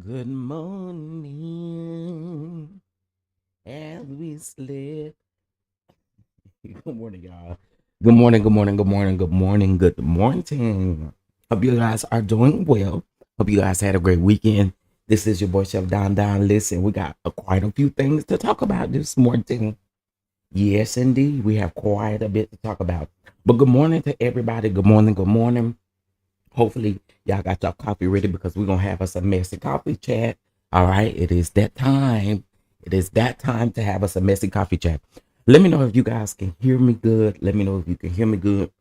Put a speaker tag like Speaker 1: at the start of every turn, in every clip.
Speaker 1: Good morning as we sleep. Good morning, y'all. Good morning, good morning, good morning, good morning, good morning. Hope you guys are doing well. Hope you guys had a great weekend. This is your boy Chef Don Don. Listen, we got quite a few things to talk about this morning. Yes, indeed. We have quite a bit to talk about. But good morning to everybody. Good morning, good morning. Hopefully, y'all got your coffee ready because we're going to have us a messy coffee chat. All right. It is that time. It is that time to have us a messy coffee chat. Let me know if you guys can hear me good. Let me know if you can hear me good.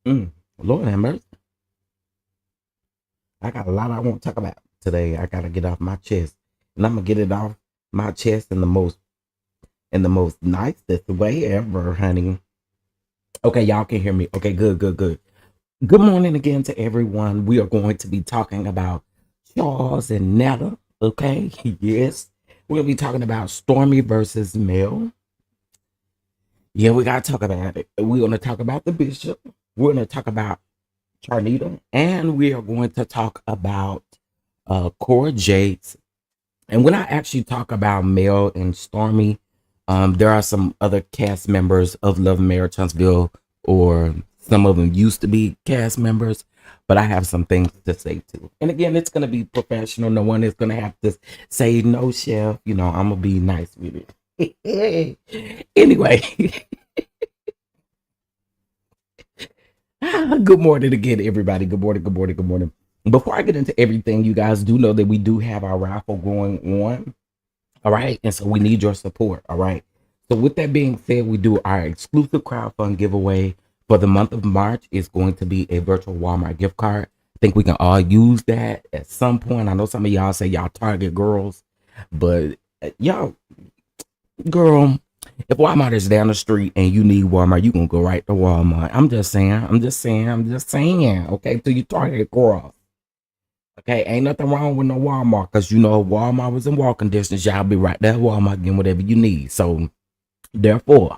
Speaker 1: Lord have mercy. I got a lot I want to talk about today. I got to get off my chest. And I'm going to get it off my chest in the most nicest way ever, honey. Okay, y'all can hear me. Okay, good. Good morning again to everyone. We are going to be talking about Charles and Netta. Okay, yes. We're going to be talking about Stormi versus Mel. Yeah, we got to talk about it. We're going to talk about the bishop. We're going to talk about Charnita. And we are going to talk about Cor Jake. And when I actually talk about Mel and Stormi, there are some other cast members of Love and Marriage Huntsville, or some of them used to be cast members, but I have some things to say too. And again, it's going to be professional. No one is going to have to say, no, chef. You know, I'm going to be nice with it. Anyway, good morning again, everybody. Good morning. Before I get into everything, you guys do know that we do have our raffle going on. All right. And so we need your support. All right. So with that being said, we do our exclusive crowdfund giveaway for the month of March. Is going to be a virtual Walmart gift card. I think we can all use that at some point. I know some of y'all say y'all Target girls, but y'all, girl, if Walmart is down the street and you need Walmart, you gonna go right to Walmart. I'm just saying. Okay, to you Target girls. Okay, ain't nothing wrong with no Walmart, because you know if Walmart was in walking distance, y'all be right there at Walmart getting whatever you need. So therefore,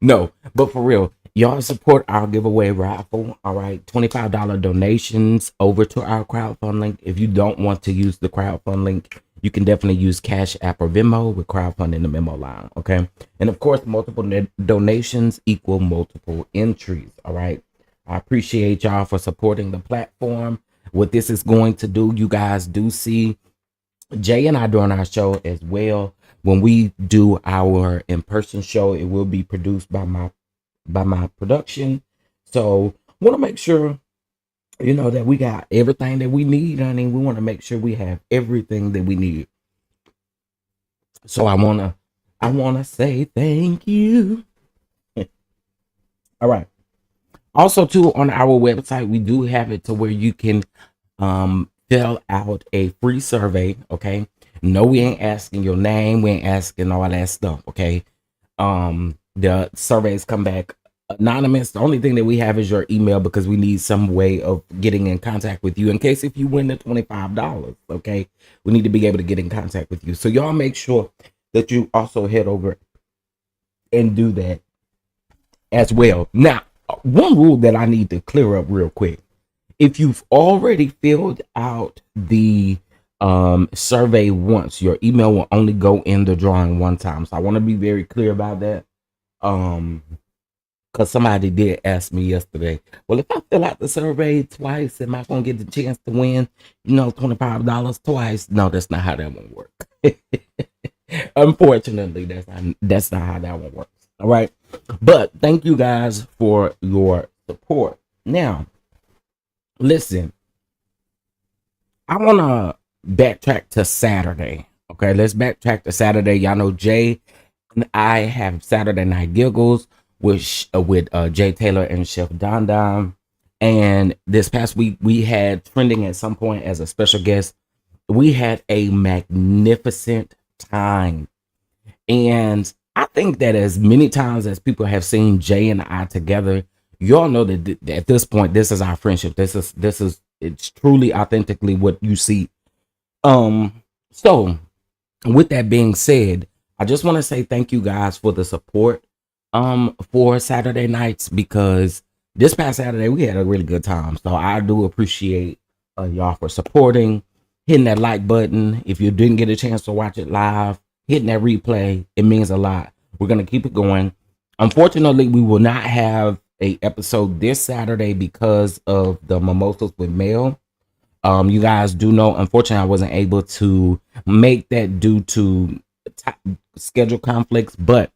Speaker 1: no, but for real, y'all support our giveaway raffle. All right, $25 donations over to our crowdfund link. If you don't want to use the crowdfund link, you can definitely use Cash App or Venmo with crowdfunding the memo line. Okay. And of course, multiple donations equal multiple entries. All right. I appreciate y'all for supporting the platform. What this is going to do, you guys do see Jay and I doing our show as well. When we do our in-person show, it will be produced by my production. So want to make sure that we got everything that we need, honey. We want to make sure we have everything that we need. So I wanna say thank you. All right. Also, too, on our website, we do have it to where you can fill out a free survey. Okay. No, we ain't asking your name. We ain't asking all that stuff. Okay. The surveys come back anonymous. The only thing that we have is your email because we need some way of getting in contact with you in case if you win the $25. Okay. We need to be able to get in contact with you. So y'all make sure that you also head over and do that as well. Now, one rule that I need to clear up real quick. If you've already filled out the survey once, your email will only go in the drawing one time. So I want to be very clear about that. Because somebody did ask me yesterday, well, if I fill out the survey twice, am I going to get the chance to win, $25 twice? No, that's not how that one works. Unfortunately, that's not how that one works. All right. But thank you guys for your support. Now, listen, I want to backtrack to Saturday. Okay, let's backtrack to Saturday. Y'all know Jay and I have Saturday Night Giggles with Jay Taylor and Chef Don Don. And this past week, we had trending at some point as a special guest. We had a magnificent time. And I think that as many times as people have seen Jay and I together, y'all know that at this point, this is our friendship. It's truly authentically what you see. So with that being said, I just want to say thank you guys for the support for Saturday nights, because this past Saturday we had a really good time. So I do appreciate y'all for supporting, hitting that like button. If you didn't get a chance to watch it live, hitting that replay, it means a lot. We're gonna keep it going. Unfortunately, we will not have a episode this Saturday because of the Mimosas with Mel. You guys do know, unfortunately, I wasn't able to make that due to schedule conflicts, but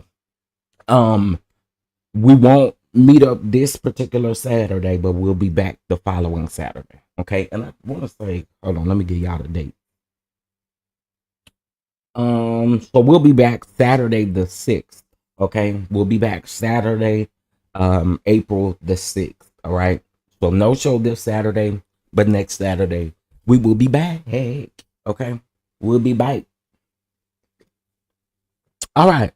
Speaker 1: we won't meet up this particular Saturday, but we'll be back the following Saturday. Okay, and I want to say, hold on, let me give y'all the date. So we'll be back Saturday the 6th. Okay, we'll be back Saturday, April the 6th. All right, so no show this Saturday, but next Saturday we will be back. Okay, we'll be back. All right,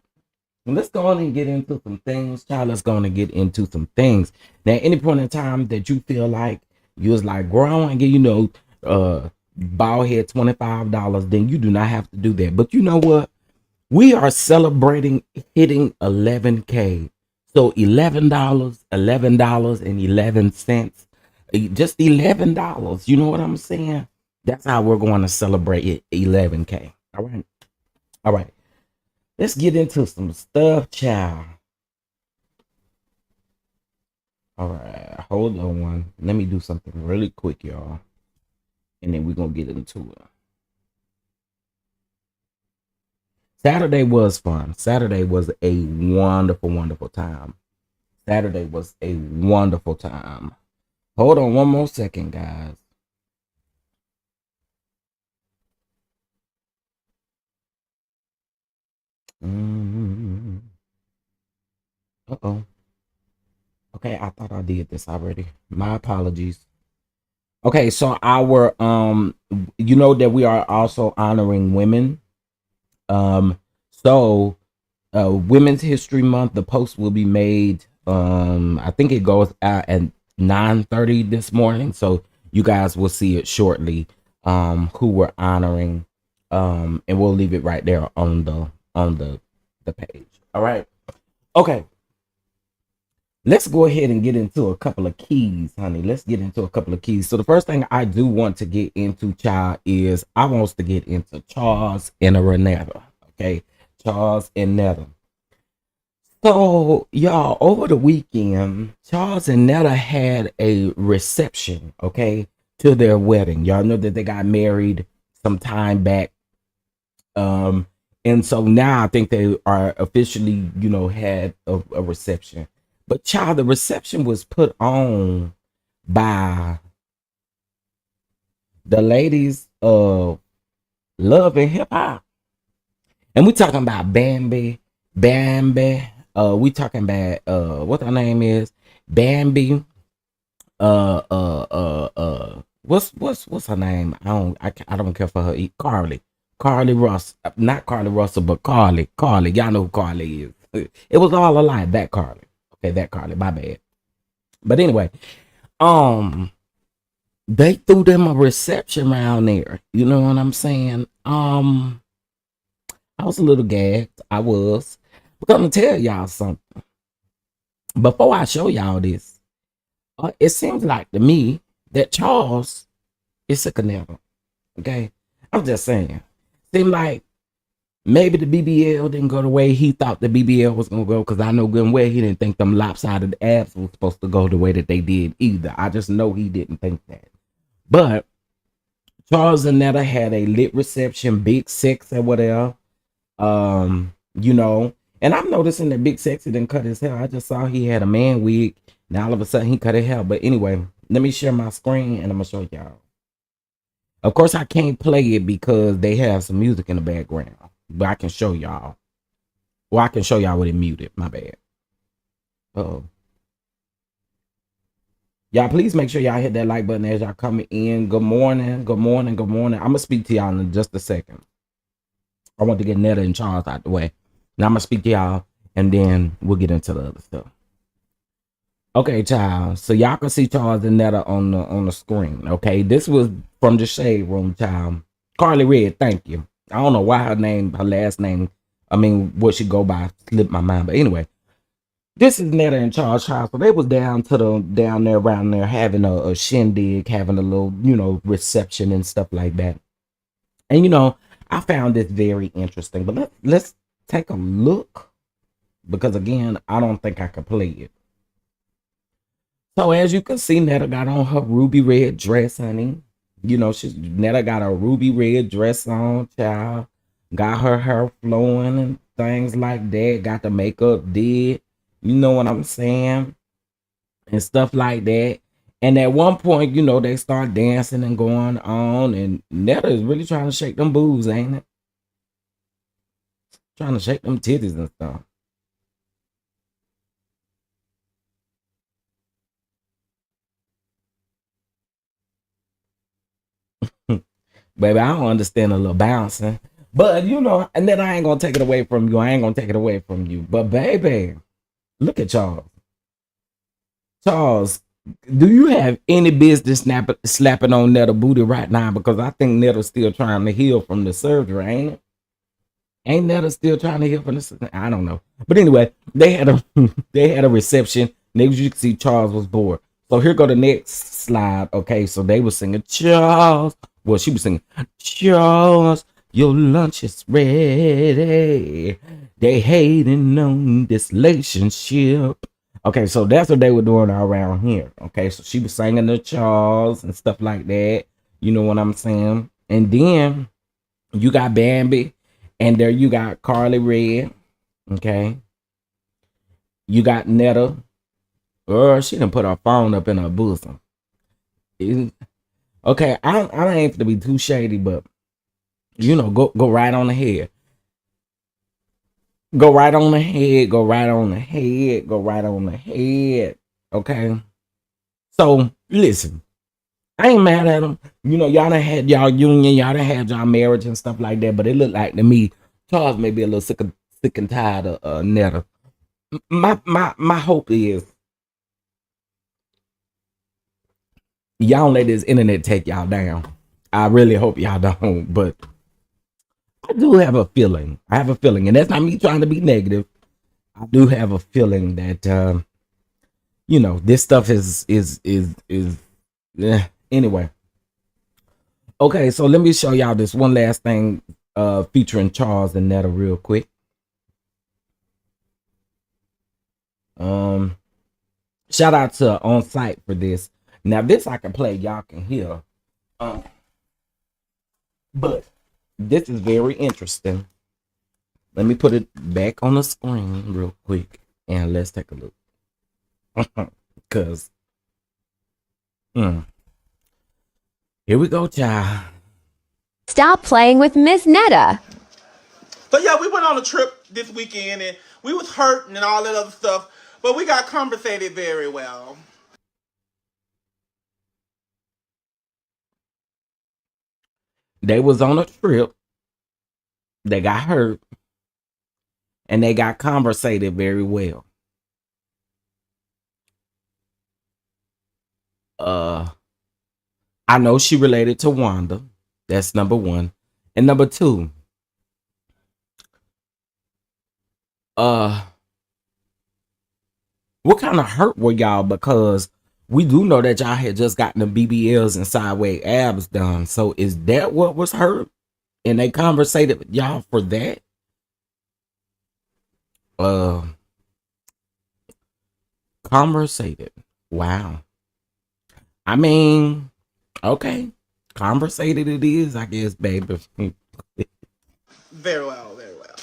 Speaker 1: let's go on and get into some things, child. Let's go on and get into some things. Now, at any point in time that you feel like you was like, girl, I want to get bald head $25, then you do not have to do that. But you know what? We are celebrating hitting 11K. So $11.11. Just $11. You know what I'm saying? That's how we're going to celebrate it. 11K. All right. All right. Let's get into some stuff, child. All right. Hold on. Let me do something really quick, y'all. And then we're going to get into it. Saturday was fun. Saturday was a wonderful, wonderful time. Saturday was a wonderful time. Hold on one more second, guys. Uh-oh. Okay, I thought I did this already. My apologies. Okay, so our you know that we are also honoring women. So Women's History Month, the post will be made. I think it goes out at 9:30 this morning. So you guys will see it shortly. Who we're honoring. And we'll leave it right there on the page. All right. Okay. let's go ahead and get into a couple of keys, honey. Let's get into a couple of keys. So the first thing I do want to get into, child, is I want to get into Charles and Netta. Okay, Charles and Netta. So y'all, over the weekend, Charles and Netta had a reception, okay, to their wedding. Y'all know that they got married some time back. Um, and so now I think they are officially, had a reception. But child, the reception was put on by the ladies of Love and Hip Hop. And we talking about Bambi. We talking about what her name is? Bambi. What's her name? I don't care for her. Carly Russell, not Carly Russell, but Carly. Y'all know who Carly is. It was all a lie. That Carly. Okay, that Carly. My bad. But anyway, they threw them a reception around there. You know what I'm saying? I was a little gagged. I was. But I'm gonna tell y'all something. Before I show y'all this, it seems like to me that Charles is sick of Netta. Okay, I'm just saying. Seemed like maybe the BBL didn't go the way he thought the BBL was gonna go, because I know good and well he didn't think them lopsided abs was supposed to go the way that they did either. I just know he didn't think that. But Charles and Netta had a lit reception, Big Sex or whatever. And I'm noticing that Big Sexy didn't cut his hair. I just saw he had a man wig. Now all of a sudden he cut his hair. But anyway, let me share my screen and I'm gonna show y'all. Of course, I can't play it because they have some music in the background. But I can show y'all. Well, I can show y'all what it muted. My bad. Uh-oh. Y'all, please make sure y'all hit that like button as y'all coming in. Good morning. Good morning. Good morning. I'm going to speak to y'all in just a second. I want to get Netta and Charles out the way. Now I'm going to speak to y'all, and then we'll get into the other stuff. Okay, child. So y'all can see Charles and Netta on the screen. Okay, this was from the Shade Room, child. Carly Red, thank you. I don't know why her last name, what she go by, slipped my mind. But anyway, this is Netta and Charles, child. So they was down there around there having a shindig, having a little, reception and stuff like that. And I found this very interesting. But let's take a look, because again, I don't think I could play it. So as you can see, Netta got on her ruby red dress, honey. Netta got a ruby red dress on, child. Got her hair flowing and things like that. Got the makeup did. You know what I'm saying? And stuff like that. And at one point, they start dancing and going on. And Netta is really trying to shake them boobs, ain't it? Trying to shake them titties and stuff. Baby, I don't understand a little bouncing. But, and then I ain't going to take it away from you. But, baby, look at Charles. Charles, do you have any business slapping on Netta booty right now? Because I think Netta's still trying to heal from the surgery, ain't it? Ain't Netta still trying to heal from the surgery? I don't know. But anyway, they had a reception. And as you can see, Charles was bored. So here go the next slide. Okay, so they were singing Charles. Well, she was singing Charles, your lunch is ready. They hating on this relationship. Okay, so that's what they were doing around here. Okay, so she was singing the Charles and stuff like that. You know what I'm saying? And then you got Bambi, and there you got Carly Red. Okay, you got Netta. She done put her phone up in her bosom. Okay, I ain't to be too shady, but go right on ahead. Go right on ahead. Okay. So listen, I ain't mad at them. Y'all done had y'all union, y'all done had y'all marriage and stuff like that. But it looked like to me, Charles may be a little sick and tired of Netta. My hope is y'all don't let this internet take y'all down. I really hope y'all don't, but I do have a feeling. And that's not me trying to be negative. I do have a feeling that you know, this stuff is anyway. Okay, so let me show y'all this one last thing featuring Charles and Netta real quick. Shout out to On Site for this. Now this I can play, y'all can hear. But this is very interesting. Let me put it back on the screen real quick and let's take a look. Cause here we go, child.
Speaker 2: Stop playing with Miss Netta.
Speaker 3: So yeah, we went on a trip this weekend and we was hurting and all that other stuff, but we got compensated very well.
Speaker 1: They was on a trip. They got hurt. And they got conversated very well. I know she related to Wanda. That's number one. And number two, what kind of hurt were y'all? Because we do know that y'all had just gotten the BBLs and sideways abs done. So is that what was hurt? And they conversated with y'all for that? Conversated. Wow. I mean, okay. Conversated it is, I guess, baby.
Speaker 3: Very well, very well.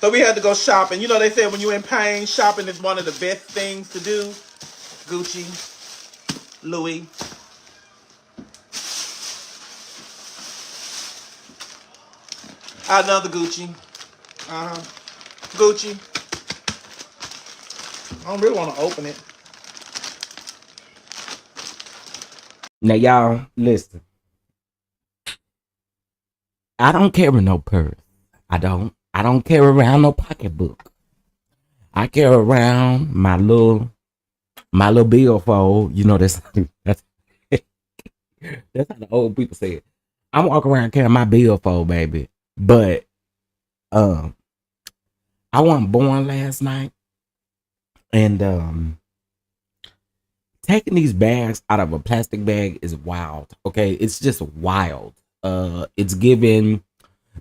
Speaker 3: So we had to go shopping. You know, they said when you're in pain, shopping is one of the best things to do. Gucci, Louis. Another Gucci. Gucci. I don't really want to open it.
Speaker 1: Now, y'all, listen. I don't carry no purse. I don't carry around no pocketbook. I carry around my little billfold. You know, that's that's how the old people say it. I walk around carrying my billfold, baby. But I wasn't born last night, and taking these bags out of a plastic bag is wild. Okay, it's just wild. It's giving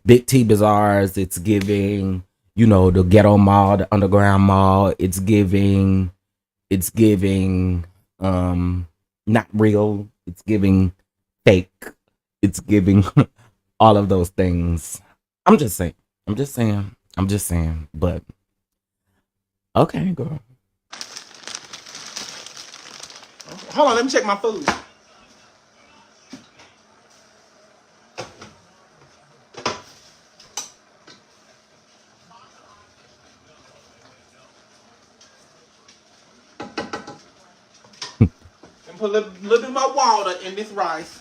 Speaker 1: Big T Bazaars. It's giving, you know, the ghetto mall, the underground mall. It's giving not real. It's giving fake. It's giving all of those things. I'm just saying. But okay, girl.
Speaker 3: Hold on, let me check my food. And put a little bit more water in this rice.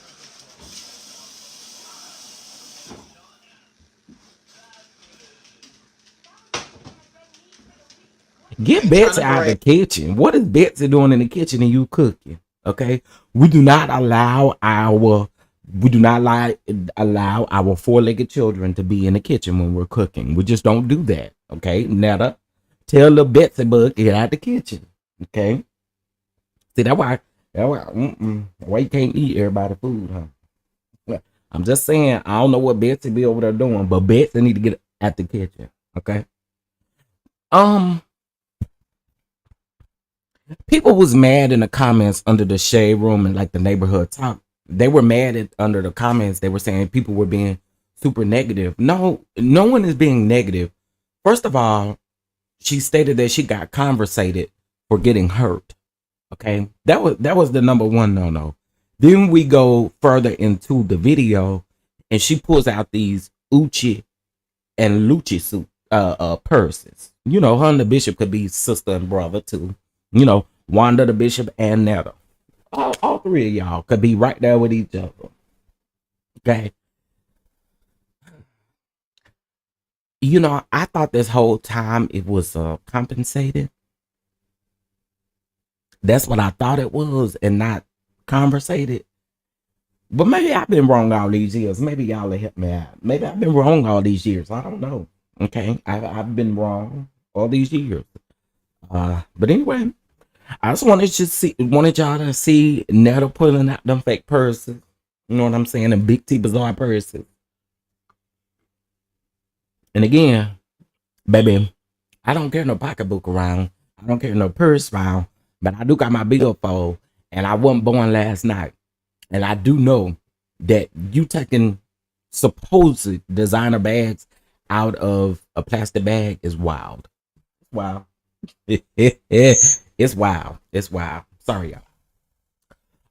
Speaker 1: Get Betsy out of the kitchen. What is Betsy doing in the kitchen and you cooking? Okay, we do not allow our four-legged children to be in the kitchen when we're cooking. We just don't do that. Okay, Netta, tell little Betsy bug get out the kitchen. Okay, see that's why you can't eat everybody's food, huh? Well, I'm just saying, I don't know what Betsy be over there doing, but Betsy need to get at the kitchen. Okay. People was mad in the comments under the shade room and like the neighborhood talk. They were mad under the comments. They were saying people were being super negative. No one is being negative. First of all, she stated that she got conversated for getting hurt. Okay, that was the number one no. Then we go further into the video, and she pulls out these Uchi and Lucci suit purses. You know, her and the bishop could be sister and brother too. You know, Wanda, the bishop, and Netta. All three of y'all could be right there with each other. Okay. You know, I thought this whole time it was compensated. That's what I thought it was, and not conversated. But maybe I've been wrong all these years. Maybe y'all will help me out. Maybe I've been wrong all these years. I don't know. Okay. I've been wrong all these years. But anyway, I just wanted y'all to see Netta pulling out them fake purses. You know what I'm saying? And big T bizarre purses. And again, baby, I don't carry no pocketbook around. I don't carry no purse around. But I do got my billfold. And I wasn't born last night. And I do know that you taking supposed designer bags out of a plastic bag is wild. Wow. It's wild. It's wild. Sorry, y'all.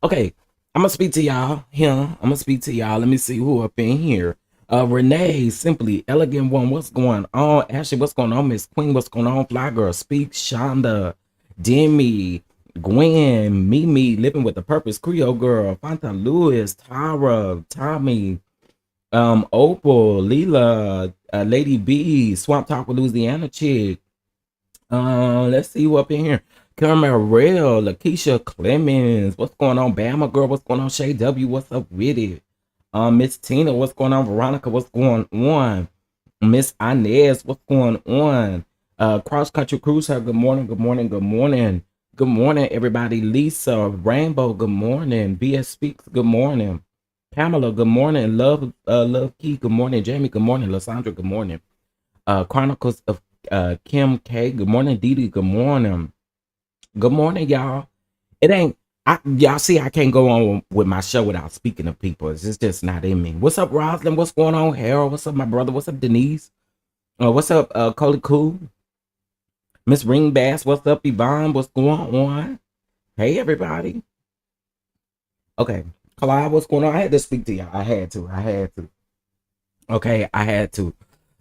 Speaker 1: Okay, I'm gonna speak to y'all here. I'm gonna speak to y'all. Let me see who up in here. Renee, Simply, Elegant One, what's going on? Ashley, what's going on? Miss Queen, what's going on? Fly Girl, Speak, Shonda, Demi, Gwen, Mimi, Living with a Purpose, Creole Girl, Fanta Lewis, Tara, Tommy, Opal, Leela, Lady B, Swamp Talk with Louisiana Chick. Let's see who up in here. Camarel, Lakeisha Clemens, what's going on? Bama Girl, what's going on? Shay W, what's up with it? Miss Tina, what's going on? Veronica, what's going on? Miss Inez, what's going on? Cross Country Cruiser, good morning, good morning, good morning. Good morning, everybody. Lisa, Rainbow, good morning. BS Speaks, good morning. Pamela, good morning. Love Key, good morning. Jamie, good morning. Lysandra, good morning. Chronicles of Kim K, good morning. Dee, good morning. Good morning, y'all. It ain't y'all see I can't go on with my show without speaking to people. It's just not in me. What's up, Roslyn? What's going on, Harold? What's up, my brother? What's up, Denise? What's up, Coley Cool? Miss Ring Bass, what's up, Yvonne? What's going on? Hey, everybody. Okay, Clyde, what's going on? I had to speak to y'all. I had to. Okay, I had to.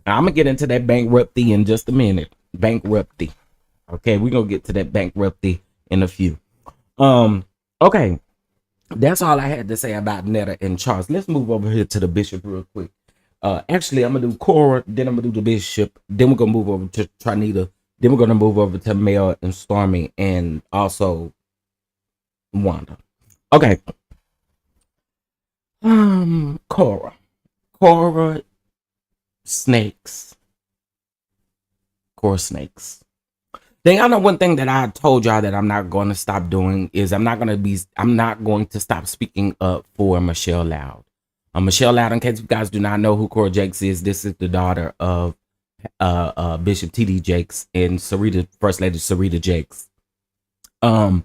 Speaker 1: Now, I'm gonna get into that bankruptcy in just a minute. Bankruptcy. Okay, we're gonna get to that bankruptcy in a few. Okay, that's all I had to say about Netta and Charles. Let's move over here to the bishop real quick. Actually, I'm gonna do Cora, then I'm gonna do the bishop, then we're gonna move over to Charnita, then we're gonna move over to Mel and Stormi, and also Wanda. Okay. Cora snakes. Cora snakes. Then y'all know one thing that I told y'all that I'm not going to stop doing is I'm not going to stop speaking up for Michelle Loud. Michelle Loud, in case you guys do not know who Cor Jake is, this is the daughter of Bishop T.D. Jakes and First Lady Sarita Jakes. And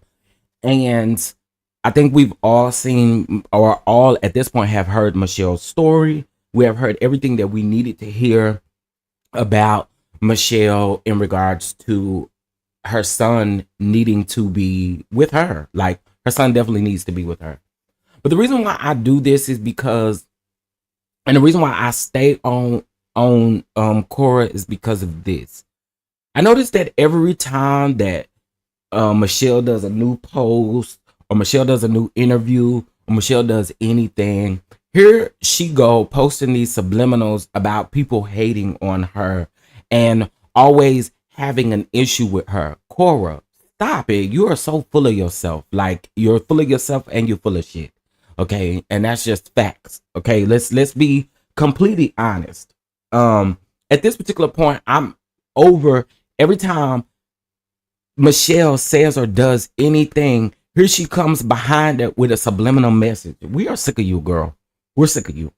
Speaker 1: I think we've all seen, or all at this point have heard Michelle's story. We have heard everything that we needed to hear about Michelle in regards to her son needing to be with her. Like, her son definitely needs to be with her. But the reason why I do this is because, and the reason why I stay on Cora is because of this. I noticed that every time that Michelle does a new post, or Michelle does a new interview, or Michelle does anything, here she go posting these subliminals about people hating on her and always having an issue with her. Cora, stop it. You are so full of yourself. Like, you're full of yourself and you're full of shit. Okay, and that's just facts. Okay, let's be completely honest. At this particular point, I'm over every time Michelle says or does anything. Here she comes behind it with a subliminal message. We are sick of you, girl. We're sick of you.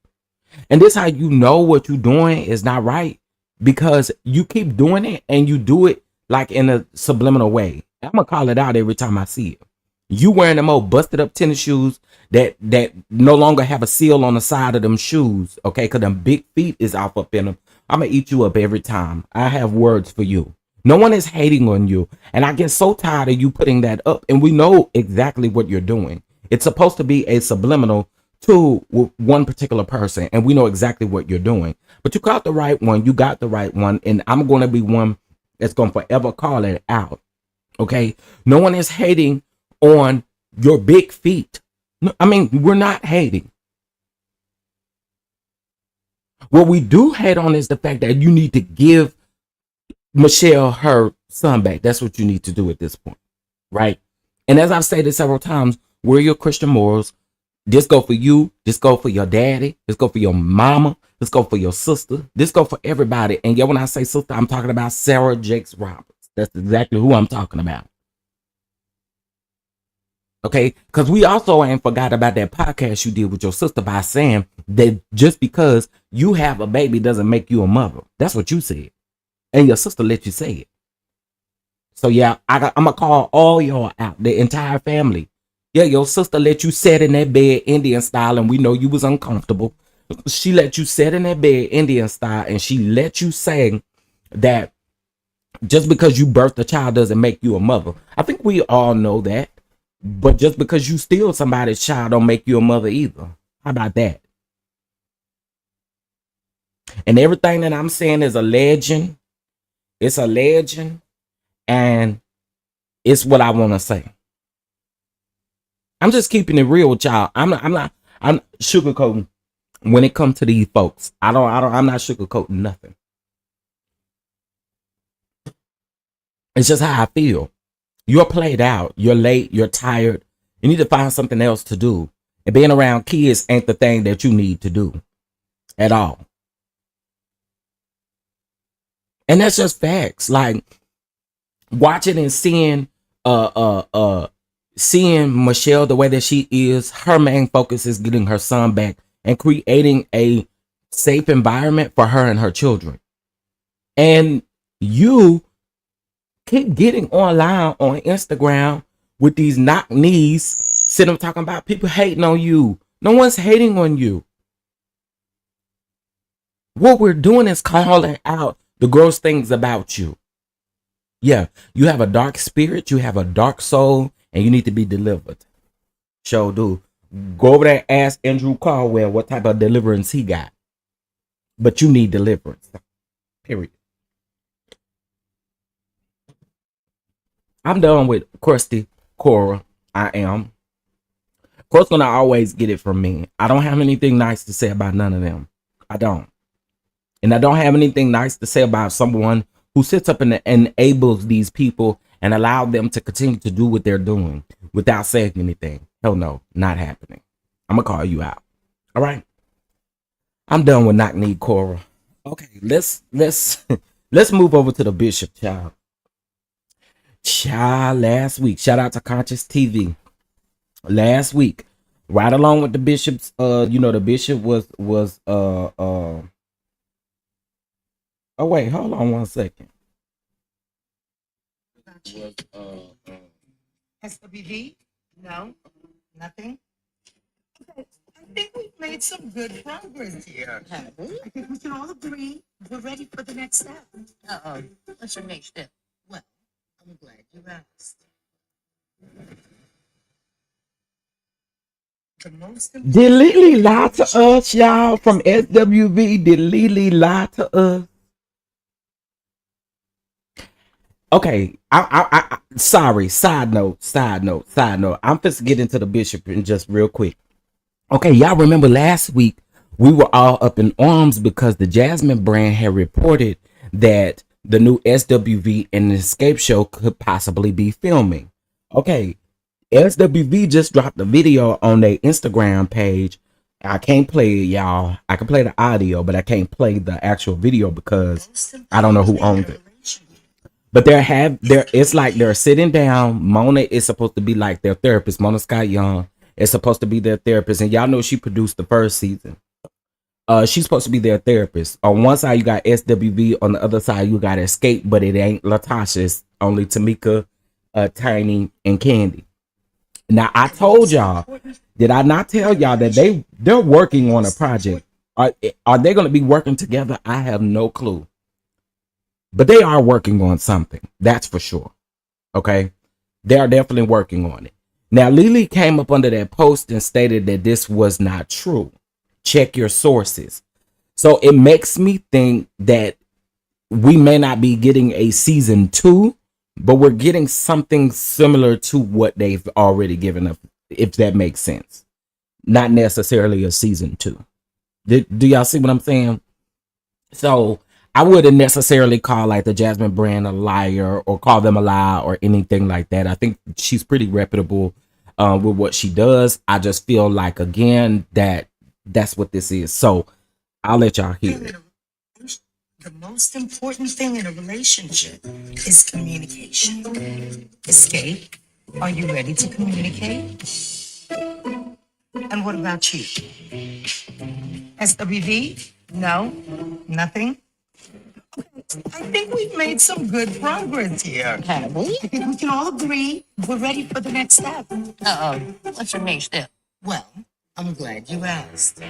Speaker 1: And this how you know what you're doing is not right, because you keep doing it and you do it like in a subliminal way. I'm gonna call it out every time I see it. You wearing them old busted up tennis shoes that no longer have a seal on the side of them shoes, okay? Because them big feet is off up in them. I'm gonna eat you up every time. I have words for you. No one is hating on you. And I get so tired of you putting that up. And we know exactly what you're doing. It's supposed to be a subliminal to one particular person. And we know exactly what you're doing. But you got the right one. You got the right one. And I'm going to be one that's going to forever call it out. Okay? No one is hating on your big feet. No, I mean, we're not hating. What we do hate on is the fact that you need to give Michelle her son back. That's what you need to do at this point, right? And as I've stated several times, we're your Christian morals. This go for you. This go for your daddy. This go for your mama. This go for your sister. This go for everybody. And yeah, when I say sister, I'm talking about Sarah Jakes Roberts. That's exactly who I'm talking about. Okay, because we also ain't forgot about that podcast you did with your sister by saying that just because you have a baby doesn't make you a mother. That's what you said, and your sister let you say it. So yeah, I'm gonna call all y'all out, the entire family. Yeah, your sister let you sit in that bed Indian style, and we know you was uncomfortable. She let you sit in that bed Indian style, and she let you say that just because you birthed a child doesn't make you a mother. I think we all know that. But just because you steal somebody's child don't make you a mother either. How about that? And everything that I'm saying is a legend. It's a legend. And it's what I want to say. I'm just keeping it real with y'all. I'm sugarcoating when it comes to these folks. I'm not sugarcoating nothing. It's just how I feel. You're played out. You're late. You're tired. You need to find something else to do. And being around kids ain't the thing that you need to do at all. And that's just facts. Like watching and seeing Michelle the way that she is, her main focus is getting her son back and creating a safe environment for her and her children. And you keep getting online on Instagram with these knock knees, sitting talking about people hating on you. No one's hating on you. What we're doing is calling out the gross things about you. Yeah, you have a dark spirit, you have a dark soul, and you need to be delivered. Sure do. Go over there and ask Andrew Caldwell what type of deliverance he got. But you need deliverance. Period. I'm done with crusty Cora. I am. Cora's gonna always get it from me. I don't have anything nice to say about none of them. I don't. And I don't have anything nice to say about someone who sits up and enables these people and allow them to continue to do what they're doing without saying anything. Hell no, not happening. I'm gonna call you out. All right. I'm done with knock knee Cora. Okay, let's let's move over to the Bishop child. Child, last week. Shout out to Conscious TV. Last week, right along with the Bishop's the Bishop was oh wait, hold on one second. Was
Speaker 4: SWV? No, nothing. Okay, I think we've made some good progress here. Have we? I think we can all agree we're ready for the next step. Uh-oh. What's your next step? Well, I'm glad you asked.
Speaker 1: Did Lily lie to us, y'all, from SWV? Did Lily lie to us? Okay, sorry. Side note. I'm just get into the Bishop in just real quick. Okay, y'all remember last week we were all up in arms because the Jasmine brand had reported that the new SWV and Escape show could possibly be filming. Okay, SWV just dropped a video on their Instagram page. I can't play it, y'all. I can play the audio, but I can't play the actual video because I don't know who owns it. But it's like they're sitting down. Mona is supposed to be like their therapist. Mona Scott Young is supposed to be their therapist, and y'all know she produced the first season. She's supposed to be their therapist. On one side you got SWV, on the other side you got Escape, but it ain't Latasha. It's only Tamika, Tiny, and Candy. Now I told y'all, did I not tell y'all that they're working on a project? Are they going to be working together? I have no clue. But they are working on something. That's for sure. Okay? They are definitely working on it. Now, Lily came up under that post and stated that this was not true. Check your sources. So it makes me think that we may not be getting a season 2, but we're getting something similar to what they've already given us, if that makes sense. Not necessarily a season 2. Do y'all see what I'm saying? So I wouldn't necessarily call like the Jasmine brand a liar or call them a lie or anything like that. I think she's pretty reputable with what she does. I just feel like, again, that's what this is. So I'll let y'all hear it.
Speaker 4: The most important thing in a relationship is communication. Escape Are you ready to communicate? And what about you? SWV? No? Nothing? I think we've made some good progress here. Have we? I think we can all agree we're ready for the next step. Uh-oh. What's your next step? Well, I'm glad you asked. The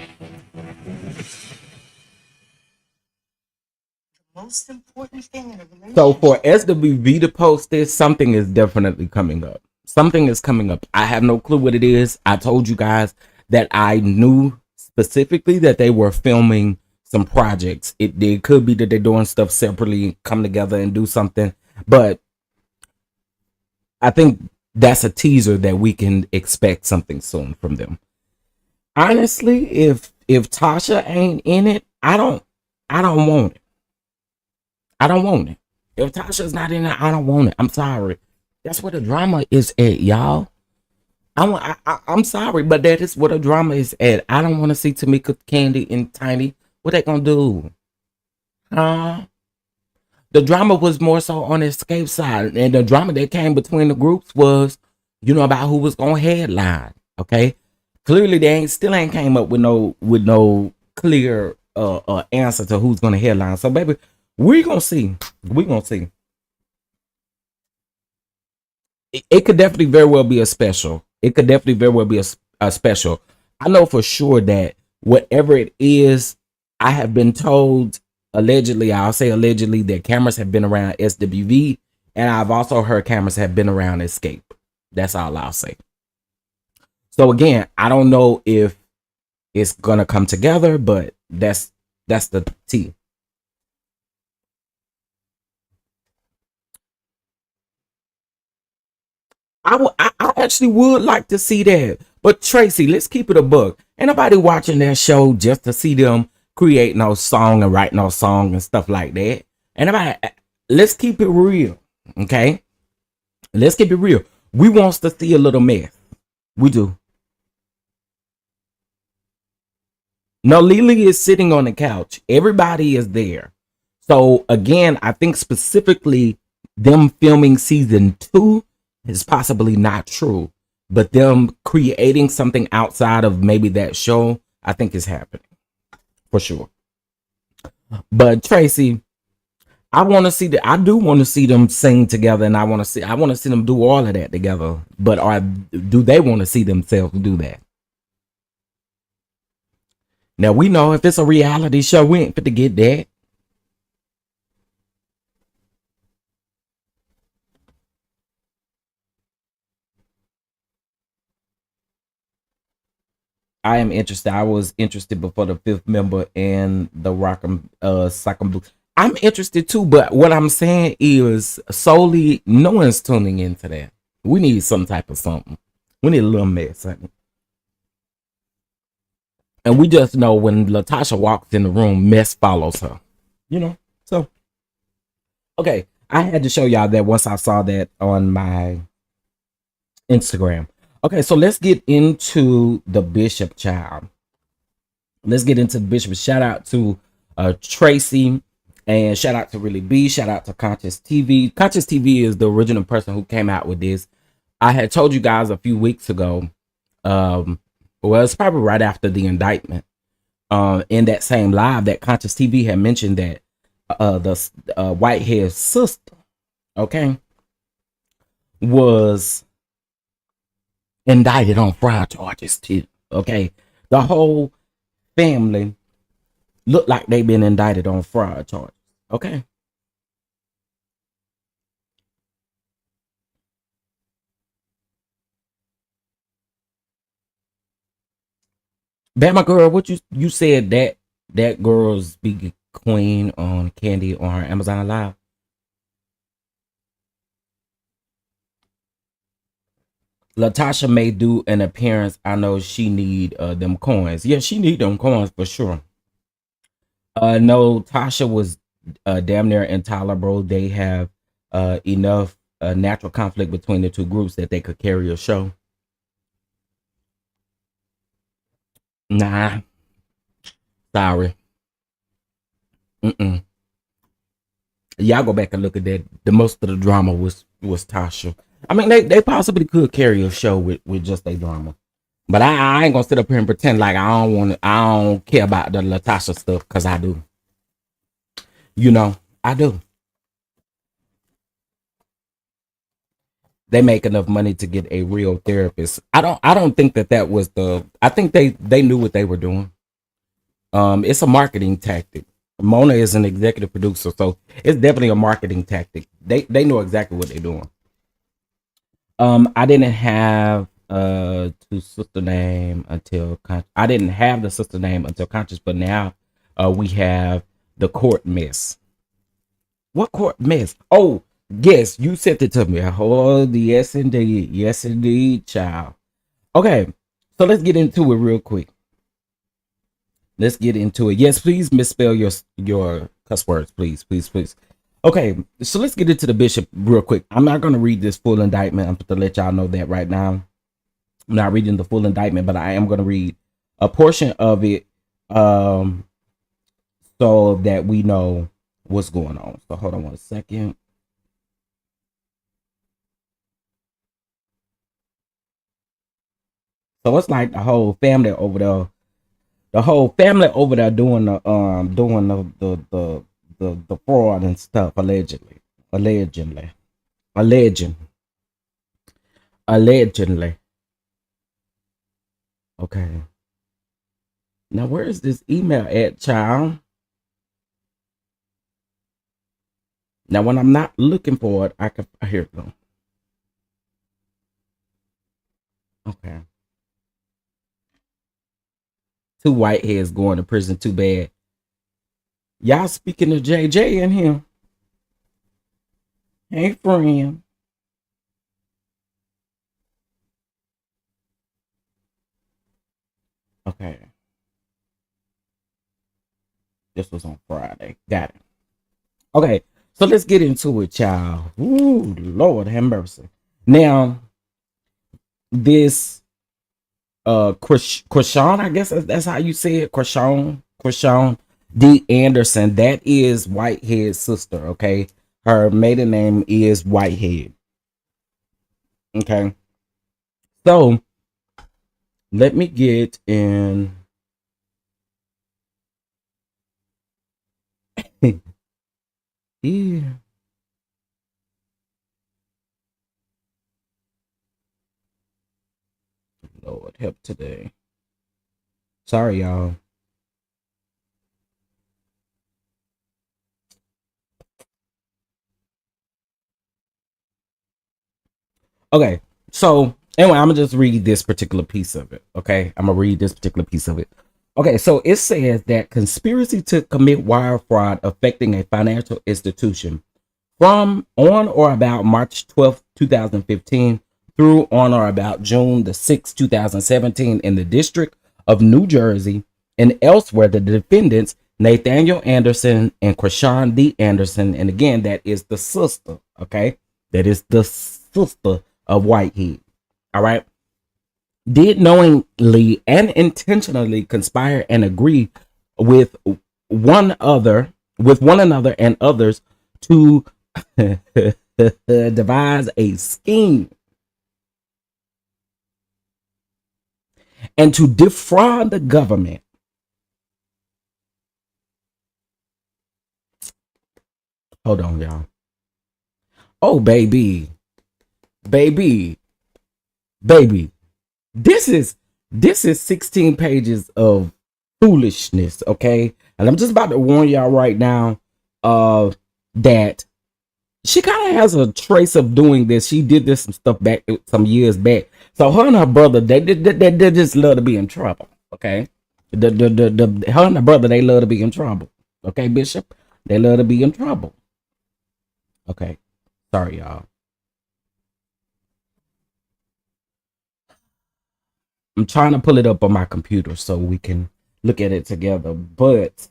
Speaker 4: most important thing in a relationship.
Speaker 1: So for SWV to post this, something is definitely coming up. Something is coming up. I have no clue what it is. I told you guys that I knew specifically that they were filming some projects. It could be that they're doing stuff separately, come together and do something. But I think that's a teaser that we can expect something soon from them. Honestly, if Tasha ain't in it, I don't want it. I don't want it. If Tasha's not in it, I don't want it. I'm sorry. That's where the drama is at, y'all. I'm sorry, but that is where the drama is at. I don't want to see Tamika, Candy, and Tiny. What they gonna do? The drama was more so on the Escape side, and the drama that came between the groups was, about who was gonna headline. Okay, clearly they still ain't came up with no clear answer to who's gonna headline. So baby, we're gonna see. We're gonna see. It could definitely very well be a special. It could definitely very well be a special. I know for sure that whatever it is, I have been told allegedly, I'll say allegedly, that cameras have been around SWV, and I've also heard cameras have been around Escape. That's all I'll say. So again, I don't know if it's gonna come together, but that's the T. I actually would like to see that. But Tracy, let's keep it a book. Ain't nobody watching that show just to see them create no song and write no song and stuff like that. Let's keep it real. Okay? Let's keep it real. We wants to see a little mess. We do. No, Lily is sitting on the couch. Everybody is there. So again, I think specifically them filming season 2 is possibly not true, but them creating something outside of maybe that show, I think is happening for sure. But Tracy, I do want to see them sing together, and I want to see them do all of that together. But do they want to see themselves do that? Now we know if it's a reality show, we ain't fit to get that. I am interested. I was interested before the 5th member and the Rock'em Blue. I'm interested too, but what I'm saying is solely no one's tuning into that. We need some type of something. We need a little mess, honey. And we just know when Latasha walks in the room, mess follows her. So okay. I had to show y'all that once I saw that on my Instagram. Okay, so let's get into the Bishop child. Let's get into the Bishop. Shout out to Tracy, and shout out to Really B. Shout out to Conscious TV. Conscious TV is the original person who came out with this. I had told you guys a few weeks ago. Well, it's probably right after the indictment. In that same live, that Conscious TV had mentioned that the Whitehead sister, okay, was indicted on fraud charges too. Okay, the whole family look like they've been indicted on fraud charges. Okay. Bama girl, what you said that girl's big queen on Candy on her Amazon Live. Latasha may do an appearance. I know she need them coins. Yeah, she need them coins for sure. No, Tasha was damn near intolerable. They have enough natural conflict between the two groups that they could carry a show. Nah, sorry. Y'all go back and look at that. The most of the drama was Tasha. I mean, they possibly could carry a show with just a drama. But I ain't gonna sit up here and pretend like I don't care about the Latasha stuff, because I do. You know, I do. They make enough money to get a real therapist. I don't think that was the. I think they knew what they were doing. It's a marketing tactic. Mona is an executive producer, so it's definitely a marketing tactic. They know exactly what they're doing. I didn't have two sister name until I didn't have the sister name until conscious, but now we have the court mess. What court mess? Oh, yes, you sent it to me. Oh, yes indeed, yes indeed, child. Okay, so let's get into it real quick. Let's get into it. Yes, please misspell your cuss words, please, please, please. Okay, so let's get into the bishop real quick. I'm not going to read this full indictment. I'm going to let y'all know that right now. I'm not reading the full indictment, but I am going to read a portion of it so that we know what's going on. So hold on one second. So it's like the whole family over there. The whole family over there doing the fraud and stuff, allegedly. Allegedly. Okay. Now where is this email at, child? Now when I'm not looking for it, I can here it go. Okay. Two whiteheads going to prison, too bad. Y'all speaking to JJ in here. Hey, friend. Okay. This was on Friday. Got it. Okay. So let's get into it, child. Ooh, Lord have mercy. Now, this Krishan, I guess that's how you say it. Krishan D. Anderson. That is Whitehead's sister, okay? Her maiden name is Whitehead. Okay. So let me get in. Yeah. Lord help today. Sorry, y'all. Okay, so anyway, I'm gonna just read this particular piece of it. Okay, I'm gonna read this particular piece of it. Okay, so it says that conspiracy to commit wire fraud affecting a financial institution from on or about March 12th, 2015 through on or about June the 6th, 2017 in the District of New Jersey and elsewhere. The defendants, Nathaniel Anderson and Krishan D. Anderson, and again, that is the sister, okay? That is the sister of Whitehead, all right? Did knowingly and intentionally conspire and agree with one another and others to devise a scheme and to defraud the government. Hold on, y'all. Oh, baby. This is 16 pages of foolishness, okay? And I'm just about to warn y'all right now that she kind of has a trace of doing this. She did this some stuff back some years back. So her and her brother, they just love to be in trouble. Okay, her and her brother, they love to be in trouble. Okay, Bishop, they love to be in trouble. Okay, sorry, y'all. I'm trying to pull it up on my computer so we can look at it together, but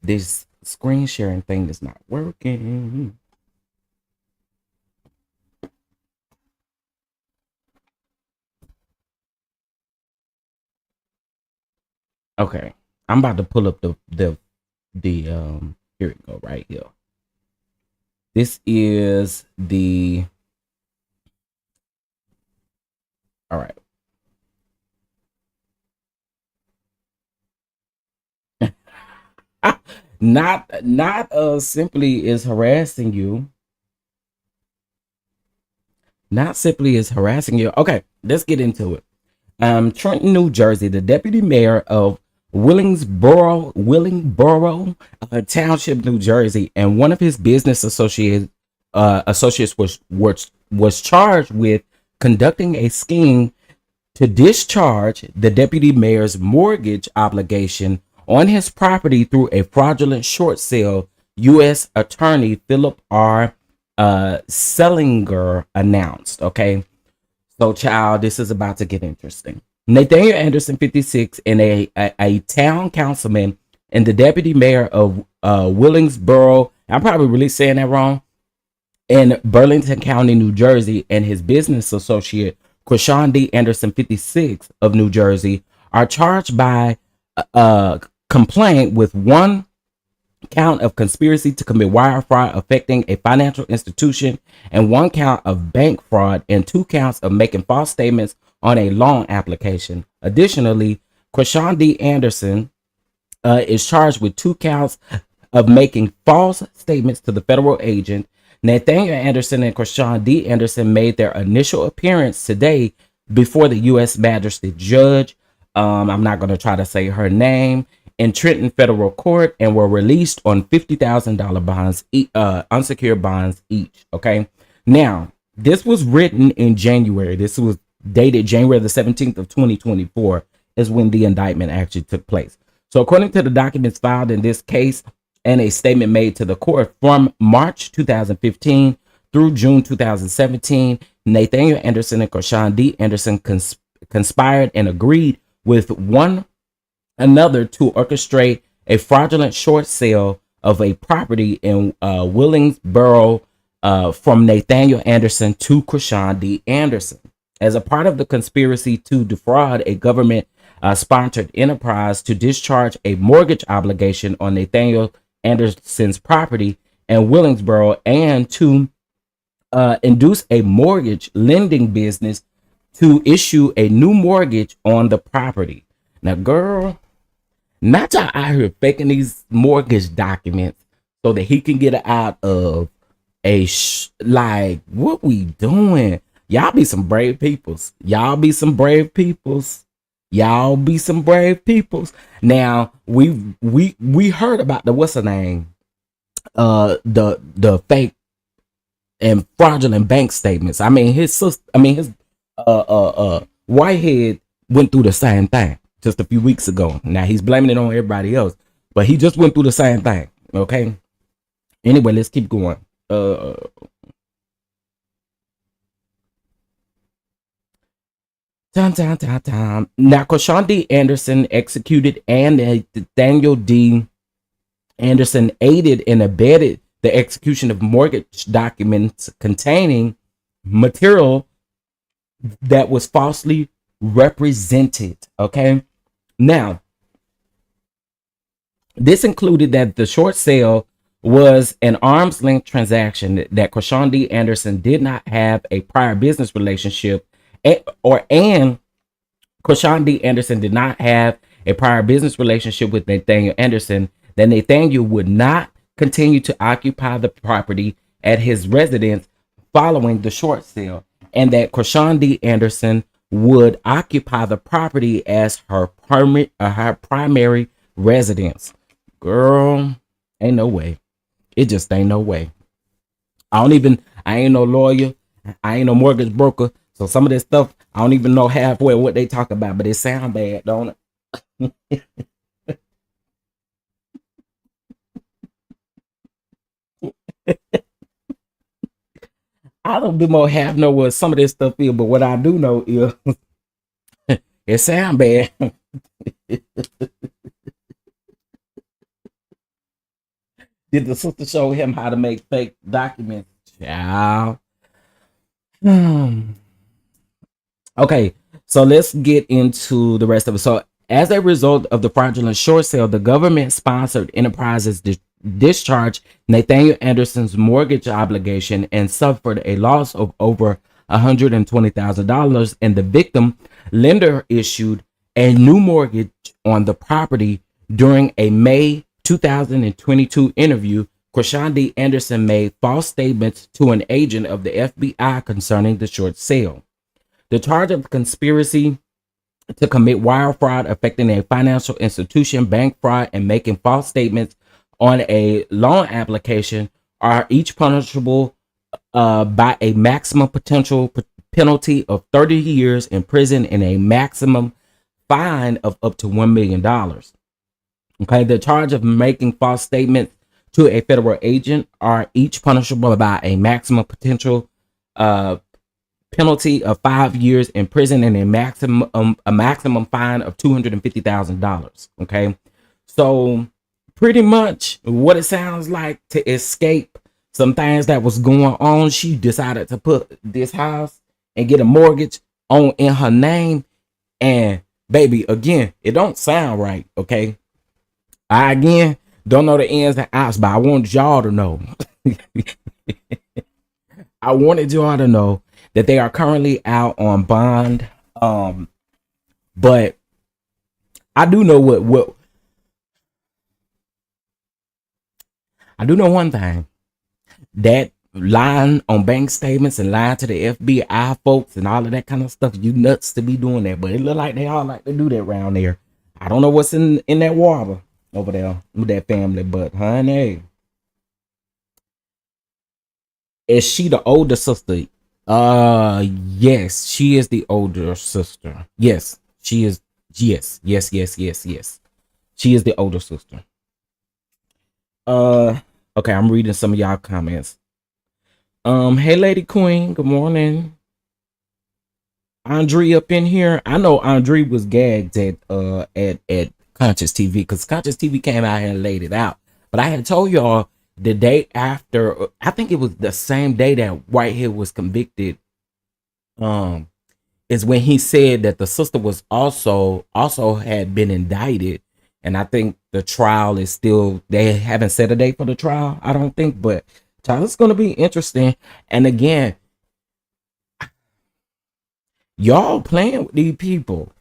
Speaker 1: this screen sharing thing is not working. Okay, I'm about to pull up the Here we go, right here. This is the, all right. Not simply is harassing you. Not simply is harassing you. Okay, let's get into it. Trenton, New Jersey, the deputy mayor of Willingboro Township, New Jersey, and one of his business associates was charged with conducting a scheme to discharge the deputy mayor's mortgage obligation on his property through a fraudulent short sale. U.S. Attorney Philip R. Sellinger announced. Okay, so child, this is about to get interesting. Nathaniel Anderson, 56, and a town councilman and the deputy mayor of Willingsboro, I'm probably really saying that wrong, in Burlington County, New Jersey, and his business associate, Krishan D. Anderson, 56, of New Jersey, are charged by complaint with one count of conspiracy to commit wire fraud affecting a financial institution, and one count of bank fraud, and 2 counts of making false statements on a loan application. Additionally, Krishan D. Anderson is charged with 2 counts of making false statements to the federal agent. Nathaniel Anderson and Krishan D. Anderson made their initial appearance today before the U.S. Magistrate Judge. I'm not going to try to say her name, in Trenton Federal Court, and were released on $50,000 bonds, unsecured bonds each. Okay. Now, this was written in January. This was dated January the 17th of 2024 is when the indictment actually took place. So according to the documents filed in this case and a statement made to the court from March 2015 through June 2017, Nathaniel Anderson and Krishan D. Anderson conspired and agreed with one another to orchestrate a fraudulent short sale of a property in Willingsboro from Nathaniel Anderson to Krishan D. Anderson. As a part of the conspiracy to defraud a government sponsored enterprise to discharge a mortgage obligation on Nathaniel Anderson's property in Willingsboro, and to induce a mortgage lending business to issue a new mortgage on the property. Now, girl, not y'all out here faking these mortgage documents so that he can get out of like, what we doing? Y'all be some brave peoples. Y'all be some brave peoples. Y'all be some brave peoples. Now, we heard about the what's her name? The fake and fraudulent bank statements. I mean, his Whitehead went through the same thing just a few weeks ago. Now he's blaming it on everybody else, but he just went through the same thing. Okay. Anyway, let's keep going. Now, Krishan D. Anderson executed and Nathaniel D. Anderson aided and abetted the execution of mortgage documents containing material that was falsely represented. Okay. Now, this included that the short sale was an arm's length transaction, that Krishan D. Anderson did not have a prior business relationship, and Krishan D. Anderson did not have a prior business relationship with Nathaniel Anderson, that Nathaniel would not continue to occupy the property at his residence following the short sale, and that Krishan D. Anderson would occupy the property as her primary residence. Girl, ain't no way. It just ain't no way. I ain't no lawyer. I ain't no mortgage broker. So some of this stuff, I don't even know halfway what they talk about, but it sound bad, don't it? I don't do more half know what some of this stuff is, but what I do know is it sound bad. Did the sister show him how to make fake documents? Child. Okay, so let's get into the rest of it. So, as a result of the fraudulent short sale, the government-sponsored enterprise's discharge Nathaniel Anderson's mortgage obligation and suffered a loss of over $120,000, and the victim lender issued a new mortgage on the property. During a May 2022 interview, Chrishandi Anderson made false statements to an agent of the FBI concerning the short sale. The charge of conspiracy to commit wire fraud affecting a financial institution, bank fraud, and making false statements on a loan application are each punishable by a maximum potential penalty of 30 years in prison and a maximum fine of up to $1 million. Okay, the charge of making false statements to a federal agent are each punishable by a maximum potential penalty of 5 years in prison and a maximum fine of $250,000. Okay, so pretty much what it sounds like, to escape some things that was going on, she decided to put this house and get a mortgage on in her name. And baby, again, it don't sound right. Okay, I again don't know the ins and outs, but I want y'all to know. I wanted y'all to know that they are currently out on bond. But I do know what I do know one thing. That lying on bank statements and lying to the FBI folks and all of that kind of stuff, you nuts to be doing that. But it look like they all like to do that around there. I don't know what's in that water over there with that family, but honey, is she the older sister? Yes, she is the older sister. Yes, she is. Yes. She is the older sister. Okay, I'm reading some of y'all comments. Hey Lady Queen, good morning. Andre up in here. I know Andre was gagged at Conscious TV because Conscious TV came out here and laid it out. But I had told y'all the day after, I think it was the same day that Whitehead was convicted, is when he said that the sister was also had been indicted. And I think the trial is still, they haven't set a date for the trial, I don't think, but trial is going to be interesting. And again, y'all playing with these people.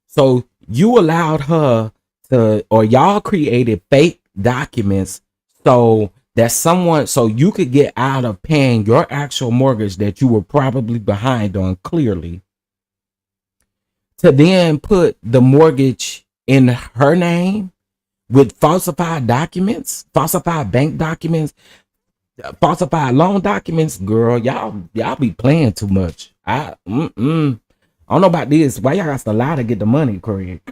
Speaker 1: So you allowed her to, or y'all created fake documents so that so you could get out of paying your actual mortgage that you were probably behind on clearly, to then put the mortgage in her name with falsified documents, falsified bank documents, falsified loan documents. Girl, y'all be playing too much. I don't know about this. Why y'all got to lie to get the money, Craig?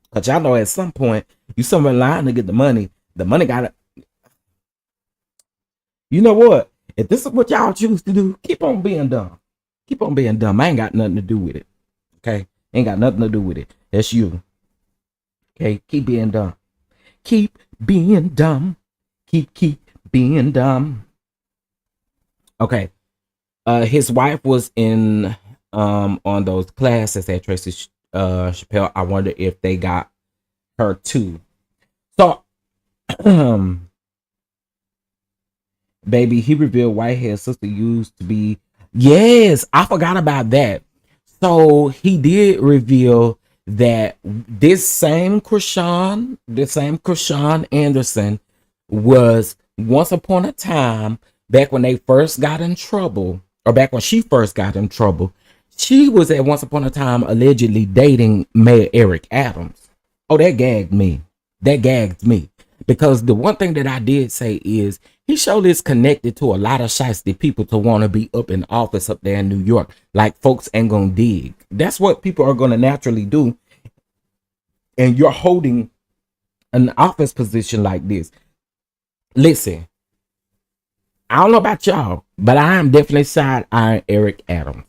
Speaker 1: Because y'all know at some point you somewhere lying to get the money. The money got to. You know what? If this is what y'all choose to do, keep on being dumb. Keep on being dumb. I ain't got nothing to do with it. Okay? Ain't got nothing to do with it. That's you. Okay? Keep being dumb. Keep being dumb. Keep being dumb. Okay. His wife was in on those classes at Tracy Chappelle. I wonder if they got her too. So baby, he revealed Whitehead's sister used to be. Yes, I forgot about that. So he did reveal that this same Chrishandi Anderson was once upon a time, back when they first got in trouble, or back when she first got in trouble, she was at once upon a time allegedly dating Mayor Eric Adams. Oh, that gagged me. That gagged me. Because the one thing that I did say is he surely is connected to a lot of shiesty people to want to be up in office up there in New York. Like folks ain't gonna dig. That's what people are gonna naturally do. And you're holding an office position like this. Listen, I don't know about y'all, but I am definitely side eyeing Eric Adams.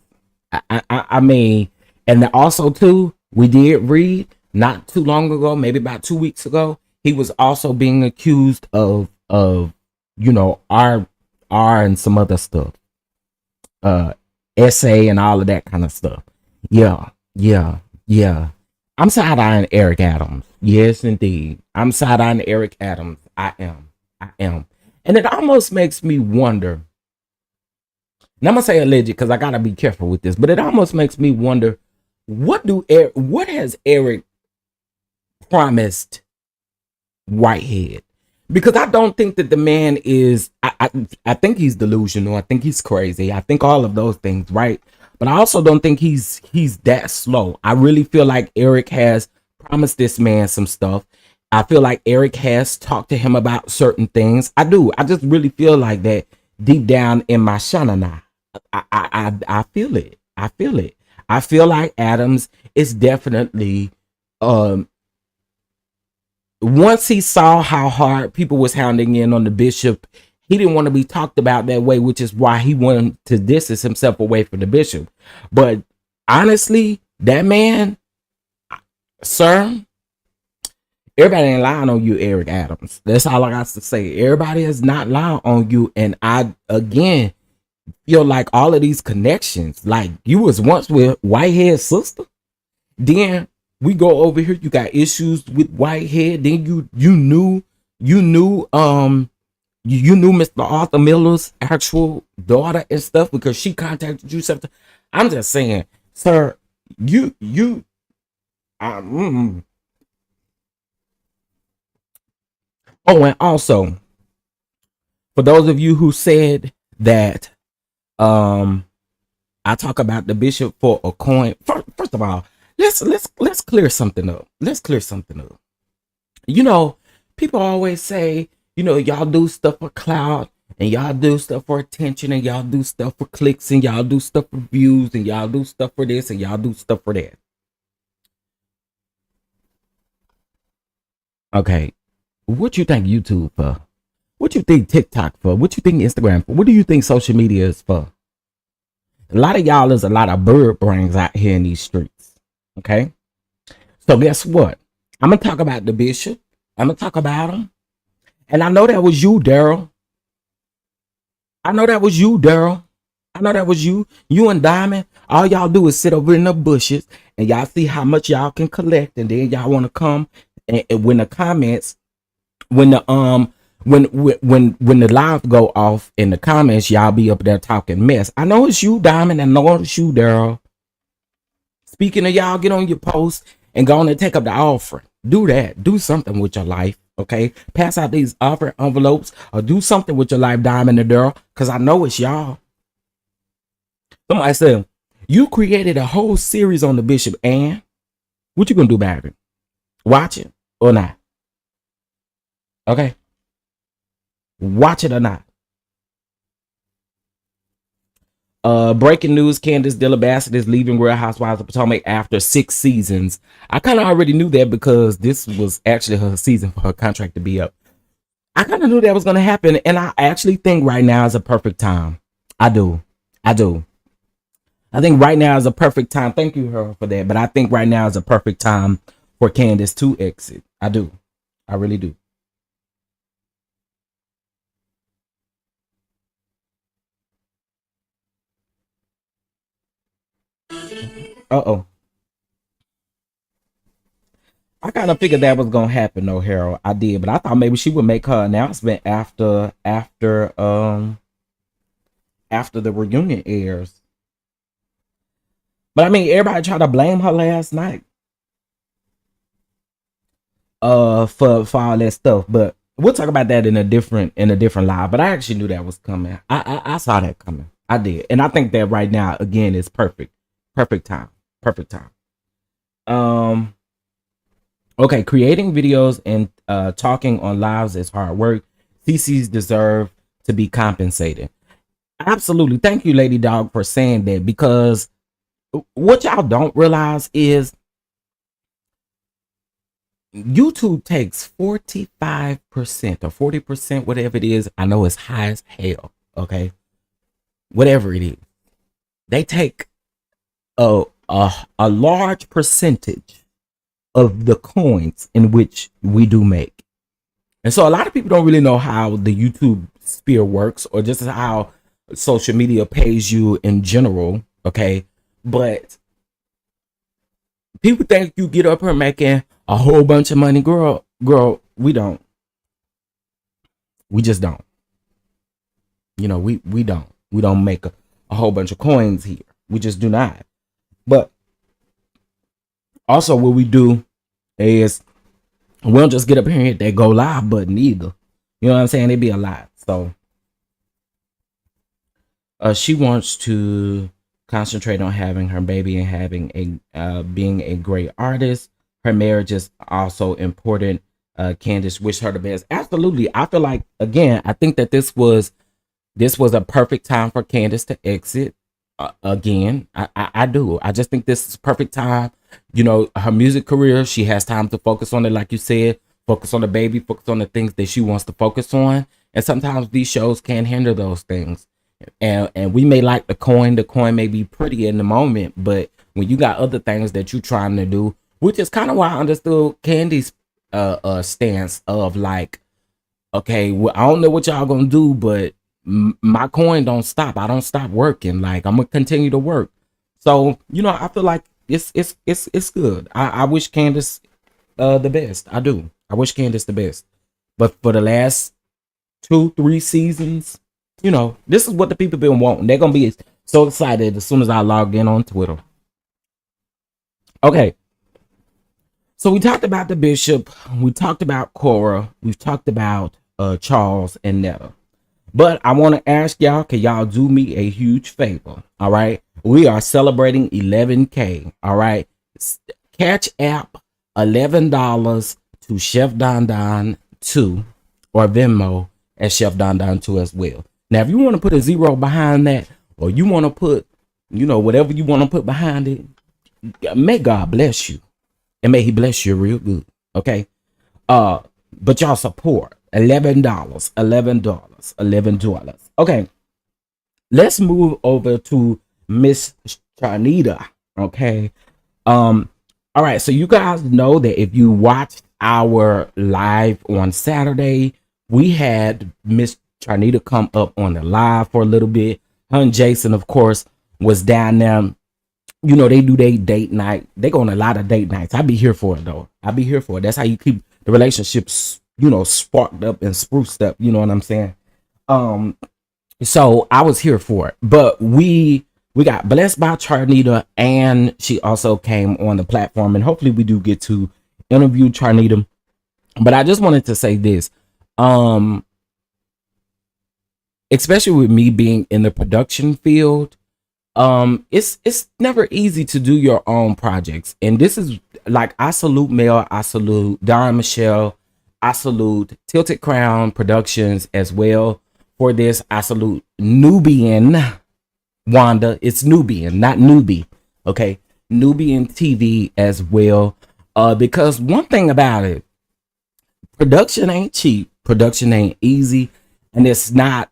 Speaker 1: I mean, and also too, we did read not too long ago, maybe about 2 weeks ago, he was also being accused of you know, R and some other stuff, SA and all of that kind of stuff. Yeah. I'm side-eyeing Eric Adams. Yes, indeed. I'm side-eyeing Eric Adams. I am. I am. And it almost makes me wonder. And I'm gonna say alleged because I gotta be careful with this, but it almost makes me wonder what has Eric promised Whitehead? Because I don't think that the man is I think he's delusional. I think he's crazy. I think all of those things, right? But I also don't think he's that slow. I really feel like Eric has promised this man some stuff. I feel like Eric has talked to him about certain things. I do. I just really feel like that deep down in my shanana. I feel it. I feel it. I feel like Adams is definitely once he saw how hard people was hounding in on the bishop, he didn't want to be talked about that way, which is why he wanted to distance himself away from the bishop. But honestly, that man, sir, everybody ain't lying on you, Eric Adams. That's all I got to say. Everybody is not lying on you. And I, again, feel like all of these connections, like you was once with Whitehead's sister, then we go over here, you got issues with Whitehead, then you knew Mr. Arthur Miller's actual daughter and stuff because she contacted you. I'm just saying, sir, oh, and also for those of you who said that I talk about the bishop for a coin. First of all, let's clear something up. Let's clear something up. You know, people always say, you know, y'all do stuff for clout and y'all do stuff for attention and y'all do stuff for clicks and y'all do stuff for views and y'all do stuff for this and y'all do stuff for that. Okay, what you think YouTube for? What you think TikTok for? What you think Instagram for? What do you think social media is for? A lot of y'all is a lot of bird brains out here in these streets. Okay, so guess what? I'm gonna talk about the bishop. I'm gonna talk about him, and I know that was you, Daryl. I know that was you, Daryl. I know that was you. You and Diamond. All y'all do is sit over in the bushes, and y'all see how much y'all can collect, and then y'all want to come and when the comments, when the when the live go off in the comments, y'all be up there talking mess. I know it's you, Diamond. I know it's you, Daryl. Speaking of y'all, get on your post and go on and take up the offering. Do that. Do something with your life. Okay. Pass out these offering envelopes or do something with your life, Diamond and Daryl. Because I know it's y'all. Somebody said, you created a whole series on the bishop, and what you gonna do about it? Watch it or not? Okay. Watch it or not. Breaking news: Candace Dilla Bassett is leaving Real Housewives of Potomac after 6 seasons. I kind of already knew that because this was actually her season for her contract to be up. I kind of knew that was going to happen, and I actually think right now is a perfect time. I do. I think right now is a perfect time. Thank you, her, for that. But I think right now is a perfect time for Candace to exit. I do. I really do. Uh-oh. I kind of figured that was gonna happen, though, Harold. I did, but I thought maybe she would make her announcement after the reunion airs. But I mean, everybody tried to blame her last night for all that stuff. But we'll talk about that in a different live. But I actually knew that was coming. I saw that coming. I did, and I think that right now again is perfect time. Perfect time. Okay, creating videos and talking on lives is hard work. CCs deserve to be compensated. Absolutely. Thank you, Lady Dog, for saying that, because what y'all don't realize is YouTube takes 45% or 40%, whatever it is. I know it's high as hell. Okay. Whatever it is. They take a large percentage of the coins in which we do make. And so a lot of people don't really know how the YouTube sphere works or just how social media pays you in general. Okay. But People think you get up here making a whole bunch of money. Girl, we don't. We just don't. You know, we don't. We don't make a whole bunch of coins here. We just do not. But also what we do is we don't just get up here and hit that go live button either. You know what I'm saying? It'd be a lot. So she wants to concentrate on having her baby and having a being a great artist. Her marriage is also important. Candace, wish her the best. Absolutely. I feel like, again, I think that this was a perfect time for Candace to exit. Again, I do. I just think this is perfect time. You know, her music career, she has time to focus on it, like you said, focus on the baby, focus on the things that she wants to focus on. And sometimes these shows can hinder those things. And we may like the coin may be pretty in the moment, but when you got other things that you're trying to do, which is kind of why I understood Candy's stance of like, okay, well, I don't know what y'all gonna do, but my coin don't stop. I don't stop working. Like, I'm gonna continue to work. So, you know, I feel like it's good. I wish Candace the best. I do. I wish Candace the best. But for the last 2-3 seasons, you know, this is what the people been wanting. They're gonna be so excited as soon as I log in on Twitter. Okay. So we talked about the bishop. We talked about Cora. We've talked about Charles and Netta. But I want to ask y'all, can y'all do me a huge favor? All right. We are celebrating 11K. All right. Catch app $11 to Chef Don Don 2 or Venmo at Chef Don Don 2 as well. Now, if you want to put a zero behind that, or you want to put, you know, whatever you want to put behind it, may God bless you. And may he bless you real good. Okay. But y'all support $11. Okay. Let's move over to Miss Charnita. Okay. All right. So you guys know that if you watched our live on Saturday, we had Miss Charnita come up on the live for a little bit. Her and Jason, of course, was down there. You know, they do their date night. They go on a lot of date nights. I be here for it, though. I be here for it. That's how you keep the relationships, you know, sparked up and spruced up. You know what I'm saying? So I was here for it. But we got blessed by Charnita, and she also came on the platform. And hopefully we do get to interview Charnita. But I just wanted to say this. Especially with me being in the production field, it's never easy to do your own projects. And this is like, I salute Mel, I salute Don Michelle, I salute Tilted Crown Productions as well for this. I salute Nubian Wanda. It's Nubian, not newbie. Okay, Nubian TV as well. Because one thing about it, production ain't cheap, production ain't easy, and it's not.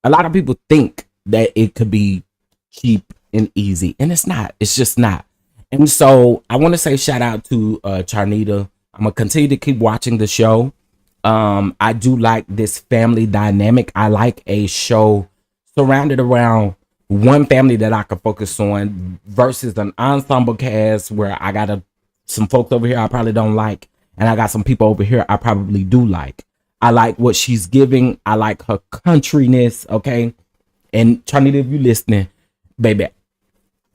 Speaker 1: A lot of people think that it could be cheap and easy, and it's not. It's just not. And so I want to say shout out to Charnita. I'm gonna continue to keep watching the show. I do like this family dynamic. I like a show surrounded around one family that I can focus on versus an ensemble cast where I got some folks over here I probably don't like, and I got some people over here I probably do like. I like what she's giving. I like her countryness. Okay. And Charnita, if you listening, baby,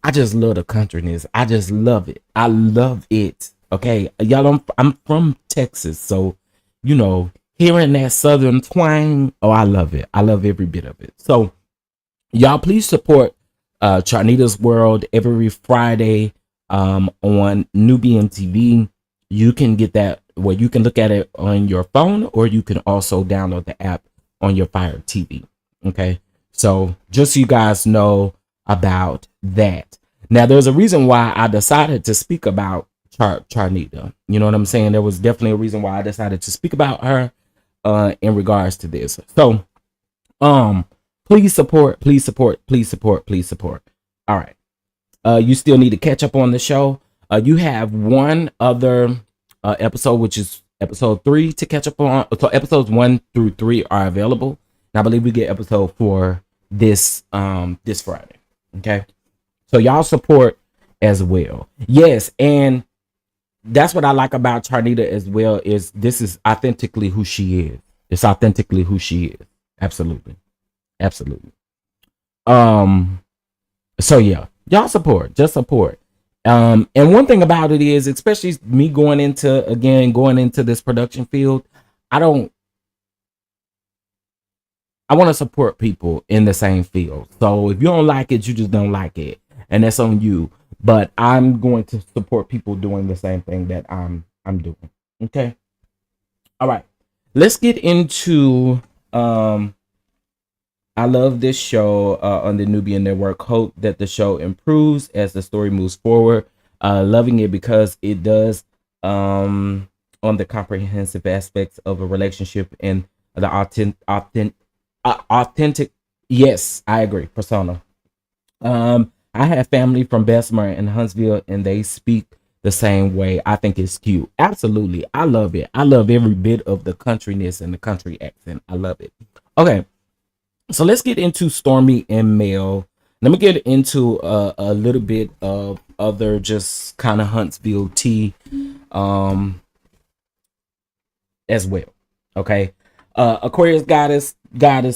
Speaker 1: I just love the countryness. I just love it. I love it. Okay. Y'all, I'm from Texas. So, you know, hearing that Southern twang, oh, I love it. I love every bit of it. So y'all please support Charnita's World every Friday on Nubian TV. You can get that where you can look at it on your phone, or you can also download the app on your Fire TV. Okay. So just so you guys know about that. Now, there's a reason why I decided to speak about Charnita. You know what I'm saying? There was definitely a reason why I decided to speak about her in regards to this. So, please support. All right. You still need to catch up on the show. You have one other episode, which is episode 3 to catch up on. So episodes 1 through 3 are available. And I believe we get episode 4 this Friday. Okay. So y'all support as well. Yes, and that's what I like about Charnita as well, is this is authentically who she is. It's authentically who she is. Absolutely. Absolutely. Um so yeah, y'all support, just support. And one thing about it is, especially me going into this production field, I don't I want to support people in the same field. So if you don't like it, you just don't like it, and that's on you. But I'm going to support people doing the same thing that I'm doing. Okay. All right. Let's get into I love this show on the Nubian Network. Hope that the show improves as the story moves forward. Loving it because it does on the comprehensive aspects of a relationship and the authentic. Yes, I agree. Persona. I have family from Bessemer and Huntsville, and they speak the same way. I think it's cute. Absolutely, I love it. I love every bit of the countryness and the country accent. I love it. Okay, so let's get into Stormi and Mel. Let me get into a little bit of other just kind of Huntsville tea, as well. Okay, Aquarius goddess.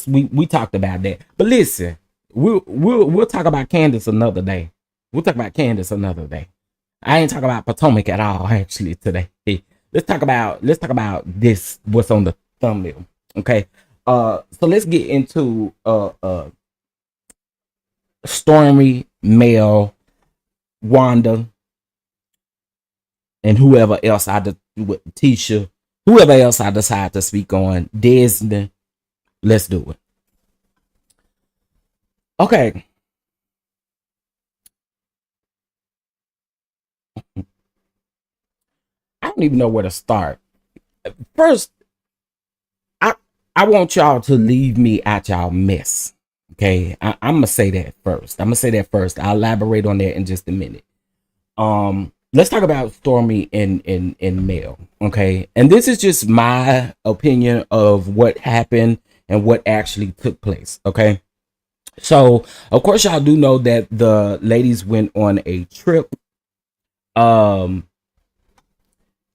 Speaker 1: We talked about that, but listen, we'll talk about Candace another day. We'll talk about Candace another day. I ain't talking about Potomac at all actually today. Hey, let's talk about this. What's on the thumbnail? Okay. So let's get into Stormi, Mel, Wanda, and whoever else Tisha, whoever else I decide to speak on. Disney. Let's do it. Okay. I don't even know where to start. First, I want y'all to leave me at y'all mess. Okay, I'm gonna say that first. I'll elaborate on that in just a minute. Let's talk about Stormi and Mel. Okay, and this is just my opinion of what happened and what actually took place. Okay, so of course y'all do know that the ladies went on a trip. The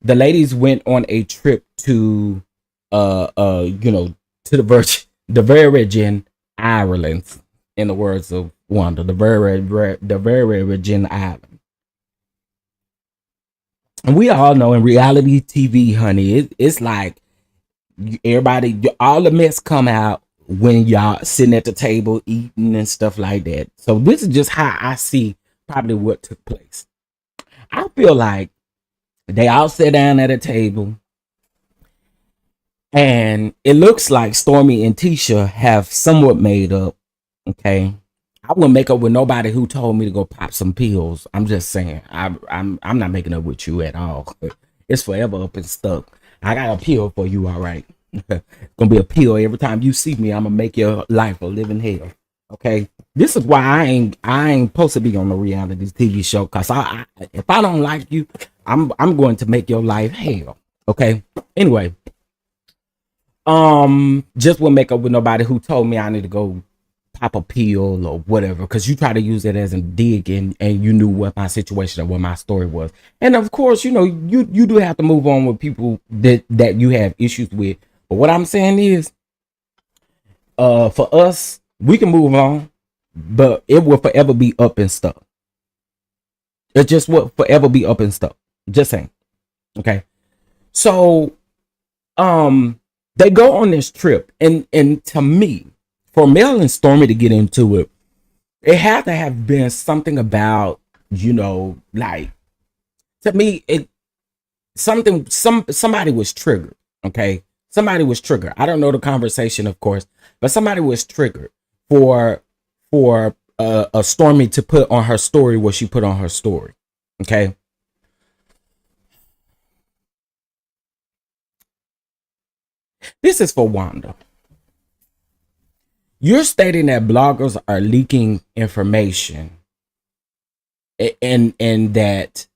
Speaker 1: ladies went on a trip to to the Virgin Islands, in the words of Wanda, the Virgin Island. And we all know in reality TV, honey, it's like everybody, all the mess come out when y'all sitting at the table eating and stuff like that. So this is just how I see probably what took place. I feel like they all sat down at a table, and it looks like Stormi and Tisha have somewhat made up. Okay, I wouldn't make up with nobody who told me to go pop some pills. I'm just saying, I'm not making up with you at all. It's forever up and stuck. I got a pill for you, all right. It's gonna be a pill every time you see me. I'm gonna make your life a living hell. Okay, this is why I ain't supposed to be on a reality TV show. Cause if I don't like you, I'm going to make your life hell. Okay. Anyway, just wouldn't make up with nobody who told me I need to go pop a pill or whatever, because you try to use it as a dig, and you knew what my situation or what my story was. And of course, you do have to move on with people that you have issues with. But what I'm saying is, for us, we can move on, but it will forever be up and stuck. It just will forever be up and stuck. Just saying. Okay. So, they go on this trip, and to me, for Mel and Stormi to get into it, it had to have been something about, like, to me, somebody was triggered. Okay. Somebody was triggered. I don't know the conversation, of course, but somebody was triggered for a Stormi to put on her story what she put on her story. Okay. This is for Wanda. You're stating that bloggers are leaking information, and that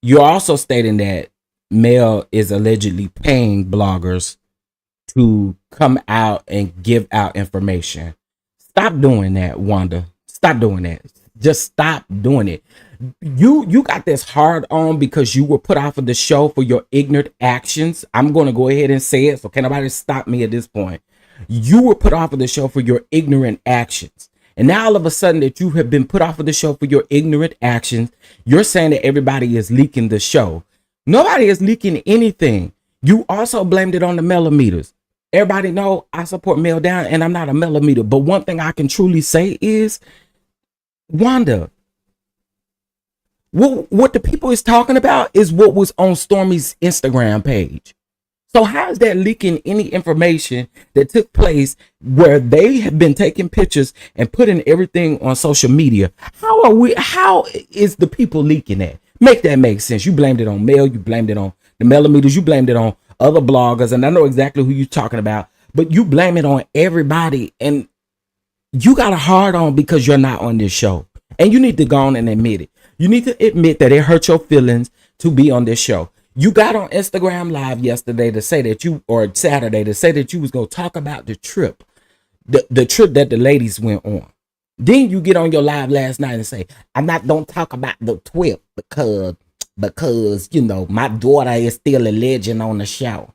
Speaker 1: you're also stating that Mel is allegedly paying bloggers to come out and give out information. Stop doing that, Wanda. Stop doing that. Just stop doing it. You got this hard on because you were put off of the show for your ignorant actions. I'm going to go ahead and say it, so can nobody stop me at this point. You were put off of the show for your ignorant actions. And now all of a sudden that you have been put off of the show for your ignorant actions, you're saying that everybody is leaking the show. Nobody is leaking anything. You also blamed it on the millimeters. Everybody know I support Mel Down and I'm not a millimeter. But one thing I can truly say is, Wanda, what the people is talking about is what was on Stormi's Instagram page. So how is that leaking any information that took place where they have been taking pictures and putting everything on social media? How is the people leaking that? Make that make sense. You blamed it on Mel, you blamed it on the millimeters, you blamed it on other bloggers, and I know exactly who you're talking about, but you blame it on everybody, and you got a hard on because you're not on this show. And you need to go on and admit it. You need to admit that it hurt your feelings to be on this show. You got on Instagram Live yesterday to say that or Saturday to say that you was going to talk about the trip, the trip that the ladies went on. Then you get on your live last night and say, I'm not going to talk about the trip because, you know, my daughter is still a legend on the show.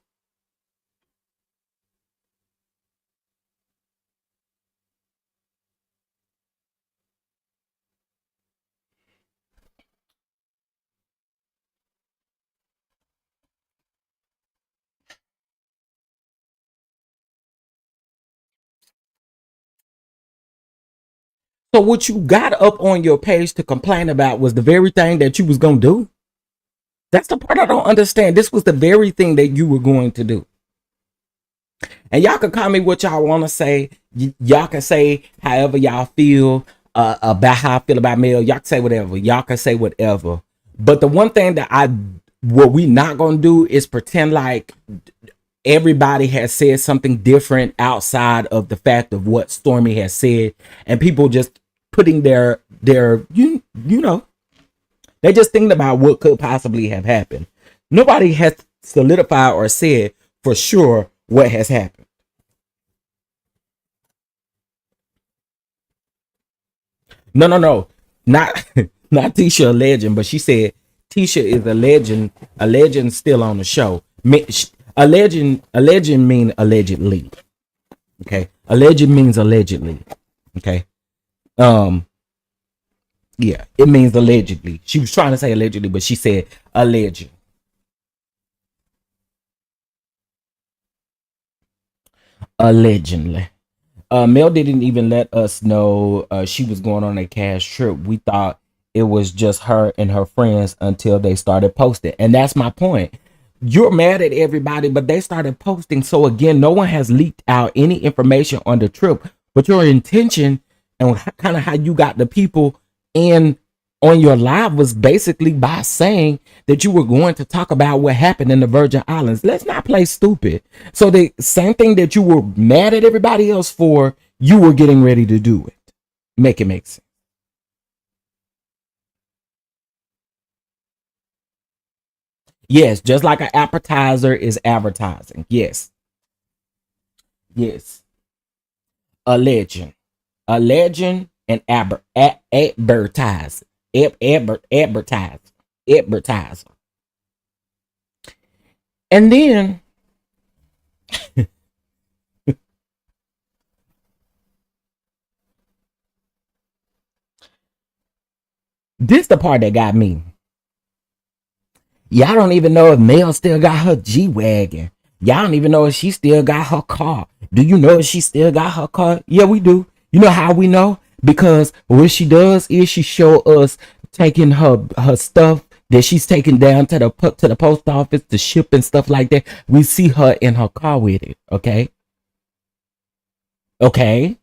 Speaker 1: So what you got up on your page to complain about was the very thing that you was going to do? That's the part I don't understand. This was the very thing that you were going to do. And y'all can call me what y'all want to say. Y'all can say however y'all feel about how I feel about Mel. Y'all can say whatever. Y'all can say whatever. But the one thing that what we not going to do is pretend like everybody has said something different outside of the fact of what Stormi has said, and people just putting their you know, they just thinking about what could possibly have happened. Nobody has solidified or said for sure what has happened. No, not Tisha a legend, but she said Tisha is a legend still on the show. A legend mean allegedly. Okay. Alleged means allegedly. Okay. Yeah, it means allegedly. She was trying to say allegedly, but she said alleged. Allegedly. Mel didn't even let us know she was going on a cash trip. We thought it was just her and her friends until they started posting. And that's my point. You're mad at everybody, but they started posting. So again, no one has leaked out any information on the trip, but your intention and kind of how you got the people in on your live was basically by saying that you were going to talk about what happened in the Virgin Islands. Let's not play stupid. So the same thing that you were mad at everybody else for, you were getting ready to do it. Make it make sense. Yes, just like an appetizer is advertising. Yes. Yes. A legend. A legend and advertise. Advertise. Advertise. And then this the part that got me. Y'all don't even know if Mel still got her G-Wagon. Y'all don't even know if she still got her car. Do you know if she still got her car? Yeah, we do. You know how we know? Because what she does is she show us taking her stuff that she's taking down to the post office to ship and stuff like that. We see her in her car with it. Okay. Okay.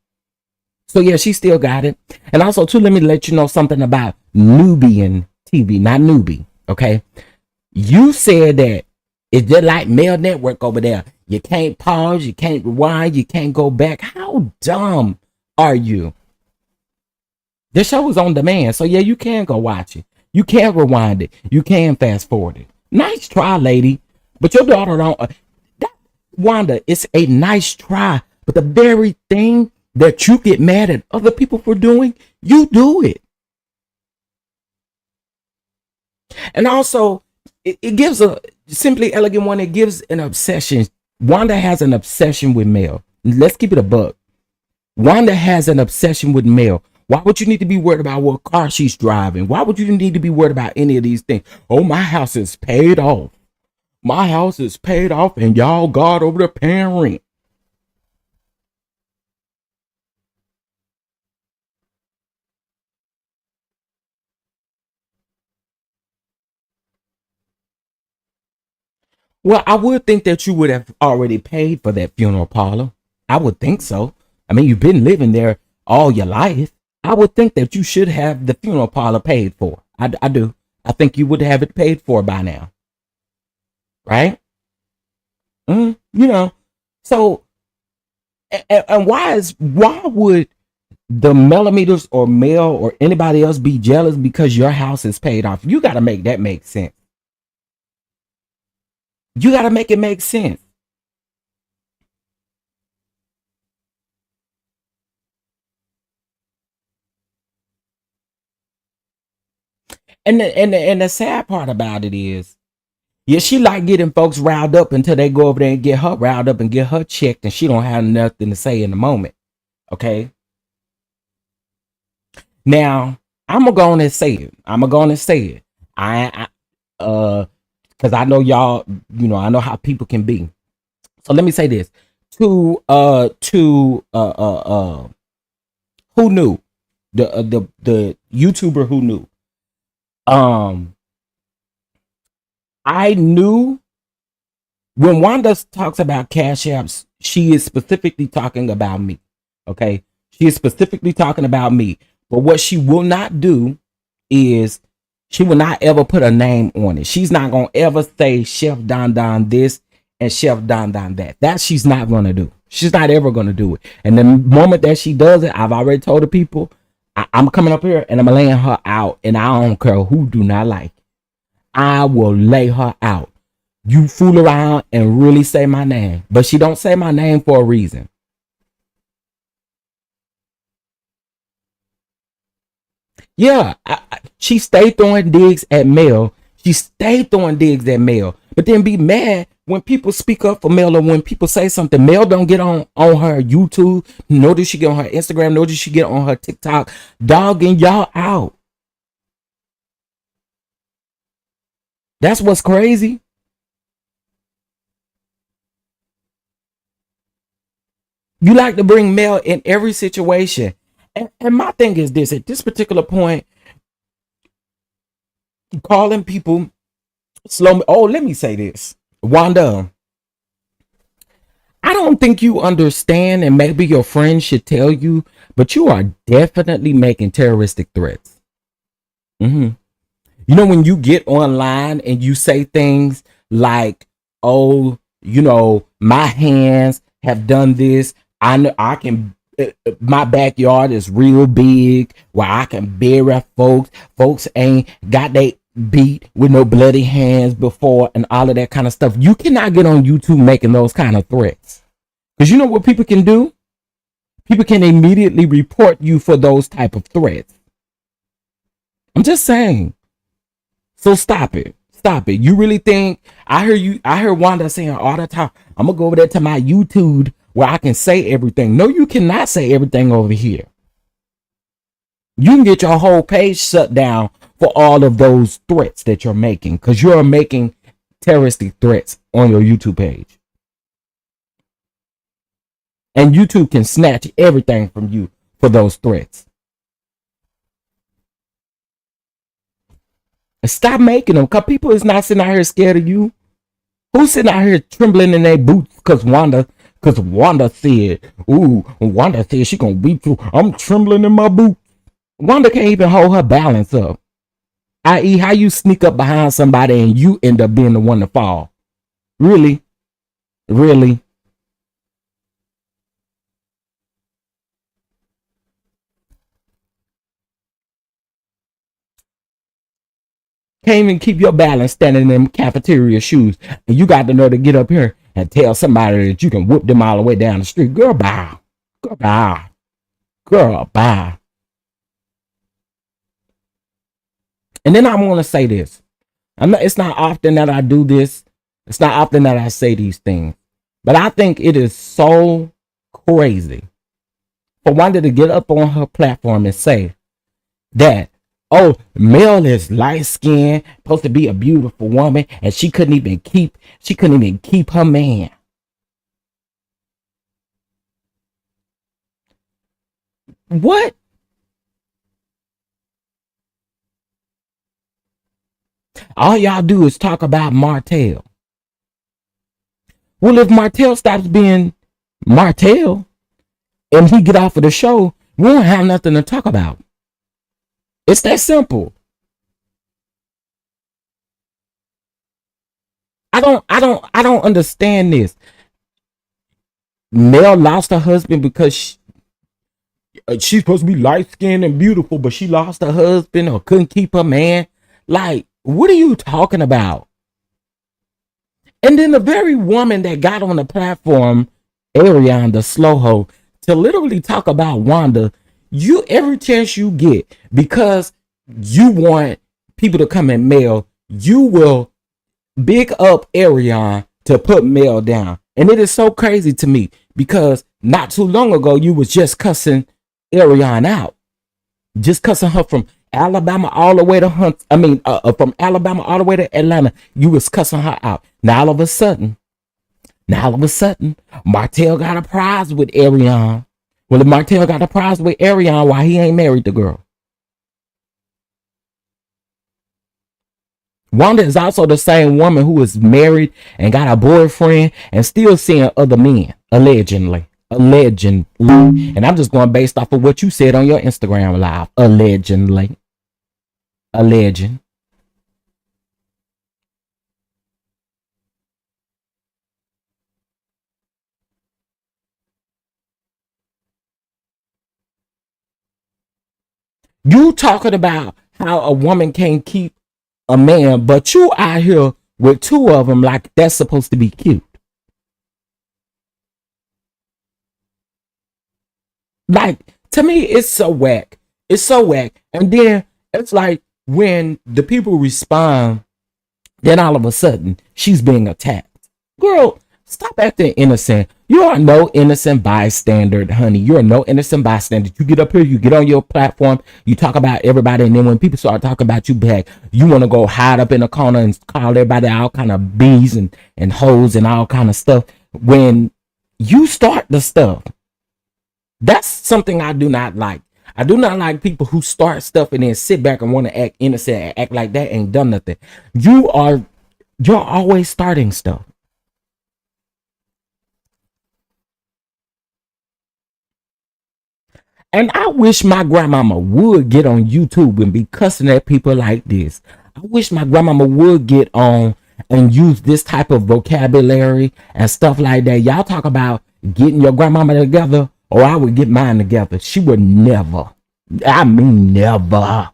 Speaker 1: So yeah, she still got it. And also too, let me let you know something about Nubian TV, not Newbie. Okay. You said that it's just like Mail Network over there. You can't pause, you can't rewind, you can't go back. How dumb are you? The show is on demand, so yeah, you can go watch it. You can rewind it. You can fast forward it. Nice try, lady. But your daughter don't. Wanda, it's a nice try. But the very thing that you get mad at other people for doing, you do it. And also, it gives a simply elegant one. It gives an obsession. Wanda has an obsession with Mel. Let's keep it a buck. Wanda has an obsession with Mel. Why would you need to be worried about what car she's driving? Why would you need to be worried about any of these things? Oh, my house is paid off. My house is paid off, and y'all got over there paying rent. Well, I would think that you would have already paid for that funeral parlor. I would think so. I mean, you've been living there all your life. I would think that you should have the funeral parlor paid for. I do. I think you would have it paid for by now. Right? You know. So, and why would the millimeters or Mel or anybody else be jealous because your house is paid off? You got to make that make sense. You got to make it make sense. And the sad part about it is, yeah, she like getting folks riled up until they go over there and get her riled up and get her checked, and she don't have nothing to say in the moment. Okay. Now I'm gonna go on and say it. Because I know y'all, I know how people can be. So let me say this to who knew, the YouTuber who knew. I knew when Wanda talks about cash apps, she is specifically talking about me. Okay. She is specifically talking about me. But what she will not do is she will not ever put a name on it. She's not going to ever say Chef Don Don this and Chef Don Don that. That she's not going to do. She's not ever going to do it. And the moment that she does it, I've already told the people, I'm coming up here and I'm laying her out, and I don't care who do not like it. I will lay her out. You fool around and really say my name. But she don't say my name for a reason. Yeah, she stayed throwing digs at Mel. But then be mad when people speak up for Mel, or when people say something. Mel don't get on her YouTube, nor does she get on her Instagram, nor does she get on her TikTok, dogging y'all out. That's what's crazy. You like to bring Mel in every situation. And my thing is this, at this particular point, calling people slow. Oh, let me say this. Wanda, I don't think you understand, and maybe your friends should tell you, but you are definitely making terroristic threats. You know, when you get online and you say things like, oh, my hands have done this. I know I can, my backyard is real big where I can bury folks. Folks ain't got they beat with no bloody hands before, and all of that kind of stuff. You cannot get on YouTube making those kind of threats. Because you know what people can do? People can immediately report you for those type of threats. I'm just saying. So stop it. You really think I heard Wanda saying all the time, I'm gonna go over there to my YouTube where I can say everything. No, you cannot say everything over here. You can get your whole page shut down for all of those threats that you're making, because you're making terroristic threats on your YouTube page. And YouTube can snatch everything from you for those threats. And stop making them, because people is not sitting out here scared of you. Who's sitting out here trembling in their boots because Wanda said, ooh, Wanda said she gonna beat you. I'm trembling in my boots. Wanda can't even hold her balance up. I.e., how you sneak up behind somebody and you end up being the one to fall. Really? Can't even keep your balance standing in them cafeteria shoes. And you got to know to get up here and tell somebody that you can whoop them all the way down the street. Girl, bye. And then I want to say this. It's not often that I do this. It's not often that I say these things. But I think it is so crazy for Wanda to get up on her platform and say that, oh, Mel is light skinned, supposed to be a beautiful woman, and she couldn't even keep her man. What? All y'all do is talk about Martell. Well, if Martell stops being Martell and he get off of the show, we don't have nothing to talk about. It's that simple. I don't understand this. Mel lost her husband because she's supposed to be light skinned and beautiful, but she lost her husband or couldn't keep her man. Like, what are you talking about? And then the very woman that got on the platform, Ariane, the slow hoe, to literally talk about Wanda, you every chance you get, because you want people to come and Mel, you will big up Ariane to put Mel down. And it is so crazy to me because not too long ago you was just cussing Ariane out, just cussing her from Alabama all the way to from Alabama all the way to Atlanta. You was cussing her out. Now all of a sudden, Martell got a prize with Ariane. Well, if Martell got a prize with Ariane, why he ain't married the girl? Wanda is also the same woman who is married and got a boyfriend and still seeing other men, allegedly. And I'm just going based off of what you said on your Instagram live. Allegedly. Alleging. You talking about how a woman can't keep a man, but you out here with two of them like that's supposed to be cute. Like, to me, it's so whack. It's so whack. And then it's like when the people respond, then all of a sudden she's being attacked. Girl, stop acting innocent. You are no innocent bystander, honey. You are no innocent bystander. You get up here, you get on your platform, you talk about everybody, and then when people start talking about you back, you want to go hide up in a corner and call everybody all kind of bees and hoes and all kind of stuff. When you start the stuff, that's something I do not like. I do not like people who start stuff and then sit back and want to act innocent and act like that ain't done nothing. You're always starting stuff. And I wish my grandmama would get on YouTube and be cussing at people like this. I wish my grandmama would get on and use this type of vocabulary and stuff like that. Y'all talk about getting your grandmama together, or I would get mine together. She would never. I mean, never.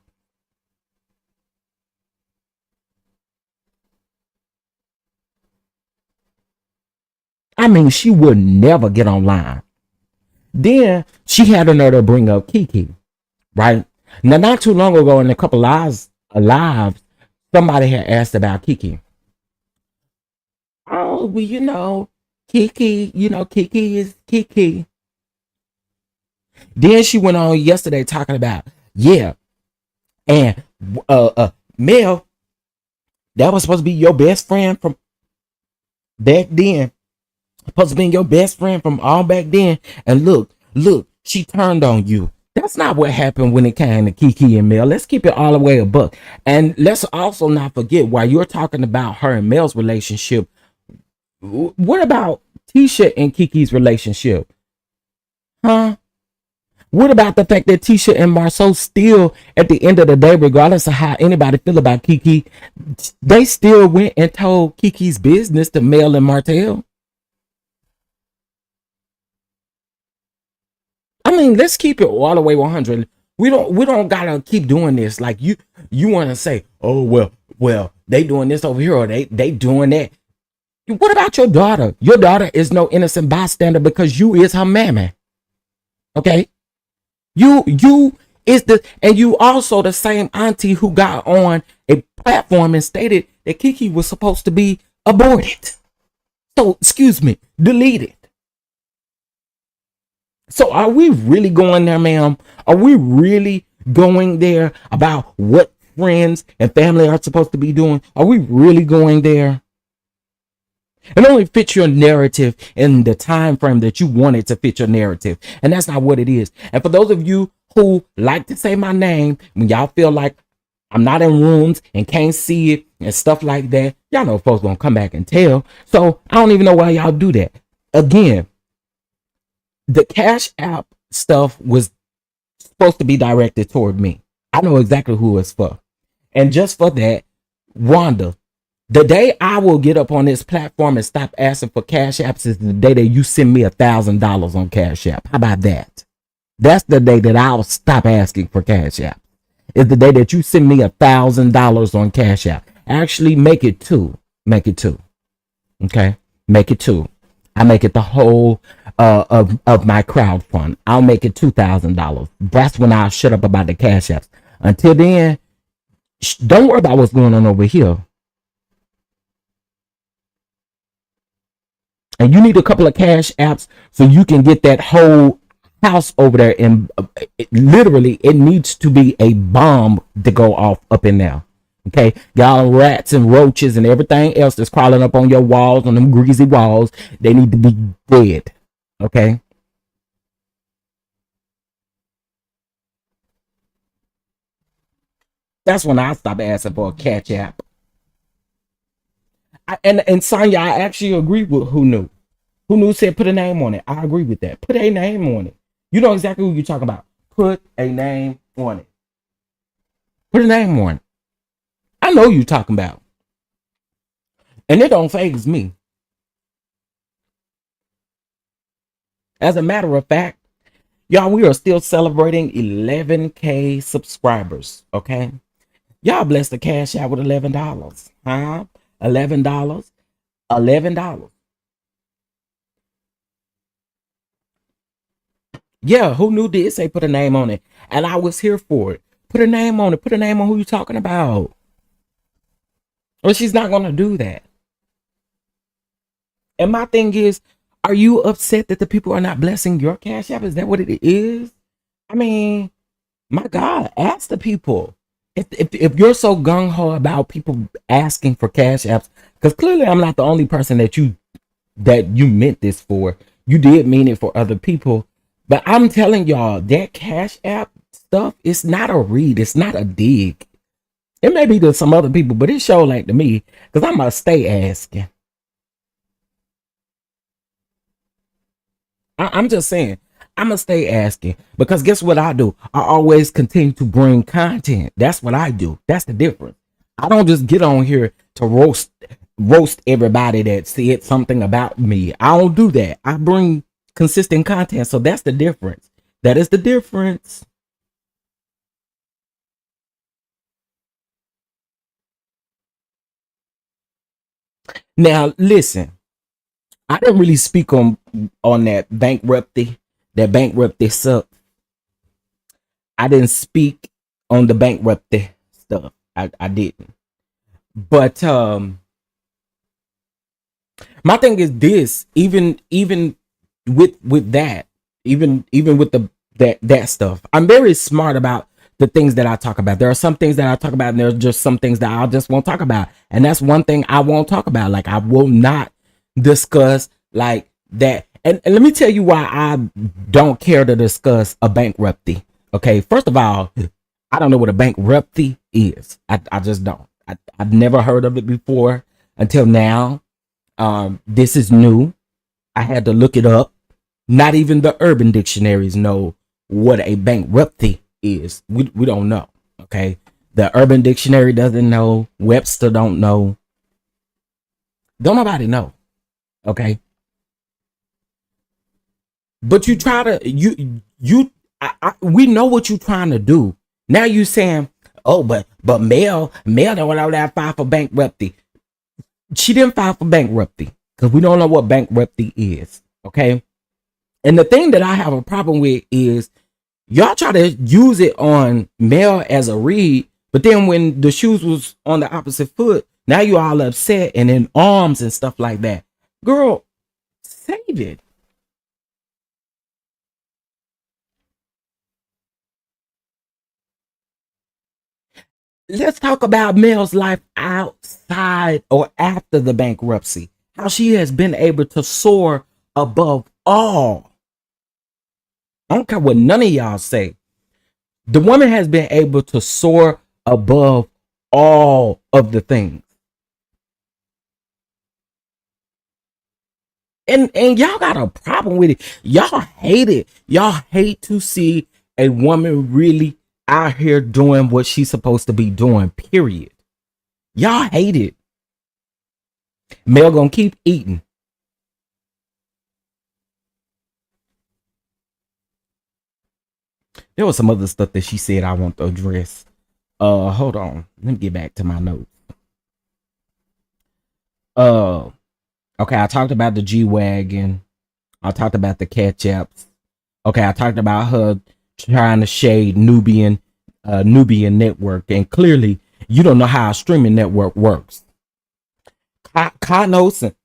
Speaker 1: I mean, she would never get online. Then she had the nerve to bring up Kiki, right? Now, not too long ago, in a couple lives, somebody had asked about Kiki. Oh, well, Kiki, Kiki is Kiki. Then she went on yesterday talking about, yeah, and Mel, that was supposed to be your best friend from back then. Supposed to be your best friend from all back then. And look, she turned on you. That's not what happened when it came to Kiki and Mel. Let's keep it all the way a buck. And let's also not forget, while you're talking about her and Mel's relationship, what about Tisha and Kiki's relationship? Huh? What about the fact that Tisha and Marceau still, at the end of the day, regardless of how anybody feel about Kiki, they still went and told Kiki's business to Mel and Martell? I mean, let's keep it all the way 100. We don't gotta keep doing this. Like you want to say, oh well, they doing this over here, or they doing that. What about your daughter? Your daughter is no innocent bystander because you is her mammy. Okay, you is and you also the same auntie who got on a platform and stated that Kiki was supposed to be aborted. So, excuse me, deleted. So are we really going there, ma'am? Are we really going there about what friends and family are supposed to be doing? Are we really going there? It only fits your narrative in the time frame that you want it to fit your narrative. And that's not what it is. And for those of you who like to say my name, when y'all feel like I'm not in rooms and can't see it and stuff like that, y'all know folks gonna come back and tell. So I don't even know why y'all do that. Again, the Cash App stuff was supposed to be directed toward me. I know exactly who it's for. And just for that, Wanda, the day I will get up on this platform and stop asking for Cash Apps is the day that you send me $1,000 on Cash App. How about that? That's the day that I'll stop asking for Cash App. It's the day that you send me $1,000 on Cash App. Actually, make it two. Make it two. Okay? Make it two. I make it the whole of my crowd fund. I'll make it $2,000. That's when I'll shut up about the Cash Apps. Until then, don't worry about what's going on over here. And you need a couple of Cash Apps so you can get that whole house over there. And literally, it needs to be a bomb to go off up in there. Okay, y'all rats and roaches and everything else that's crawling up on your walls, on them greasy walls, they need to be dead. Okay. That's when I stop asking for a Cash App. And Sonya, I actually agree with Who Knew. Who Knew said put a name on it. I agree with that. Put a name on it. You know exactly who you're talking about. Put a name on it. Put a name on it. I know you're talking about. And it don't faze me. As a matter of fact, y'all, we are still celebrating 11K subscribers. Okay. Y'all bless the Cash Out with $11. Huh? $11. $11. Yeah, Who Knew did say put a name on it. And I was here for it. Put a name on it. Put a name on who you're talking about. Well, she's not going to do that. And my thing is, are you upset that the people are not blessing your Cash App? Is that what it is? I mean, my God, ask the people. If you're so gung-ho about people asking for Cash Apps, because clearly I'm not the only person that you meant this for. You did mean it for other people. But I'm telling y'all, that Cash App stuff, it's not a read. It's not a dig. It may be to some other people, but it sure like to me, because I'm going to stay asking. I'm just saying, I'm going to stay asking, because guess what I do? I always continue to bring content. That's what I do. That's the difference. I don't just get on here to roast everybody that said something about me. I don't do that. I bring consistent content. So that's the difference. That is the difference. Now, listen, I didn't really speak on that bankruptcy stuff. I didn't speak on the bankruptcy stuff. I didn't. But my thing is this, even with that, even with that stuff, I'm very smart about the things that I talk about. There are some things that I talk about, and there's just some things that I just won't talk about. And that's one thing I won't talk about. Like, I will not discuss like that. And let me tell you why I don't care to discuss a bankruptcy. Okay, first of all, I don't know what a bankruptcy is. I just don't. I've never heard of it before until now. This is new. I had to look it up. Not even the urban dictionaries know what a bankruptcy is. We don't know. Okay, the Urban Dictionary doesn't know. Webster don't know. Don't nobody know. Okay, but you try to we know what you're trying to do. Now you saying, oh, but Mel don't want to file for bankruptcy. She didn't file for bankruptcy because we don't know what bankruptcy is. Okay, and the thing that I have a problem with is y'all try to use it on Mel as a read, but then when the shoes was on the opposite foot, Now you all upset and in arms and stuff like that. Girl, save it. Let's talk about Mel's life outside or after the bankruptcy. How she has been able to soar above all. I don't care what none of y'all say. The woman has been able to soar above all of the things. And y'all got a problem with it. Y'all hate it. Y'all hate to see a woman really out here doing what she's supposed to be doing, period. Y'all hate it. Mel gonna keep eating. There was some other stuff that she said I want to address. Hold on. Let me get back to my notes. Okay, I talked about the G-Wagon. I talked about the catch-ups. Okay, I talked about her trying to shade Nubian network, and clearly you don't know how a streaming network works. Carlos and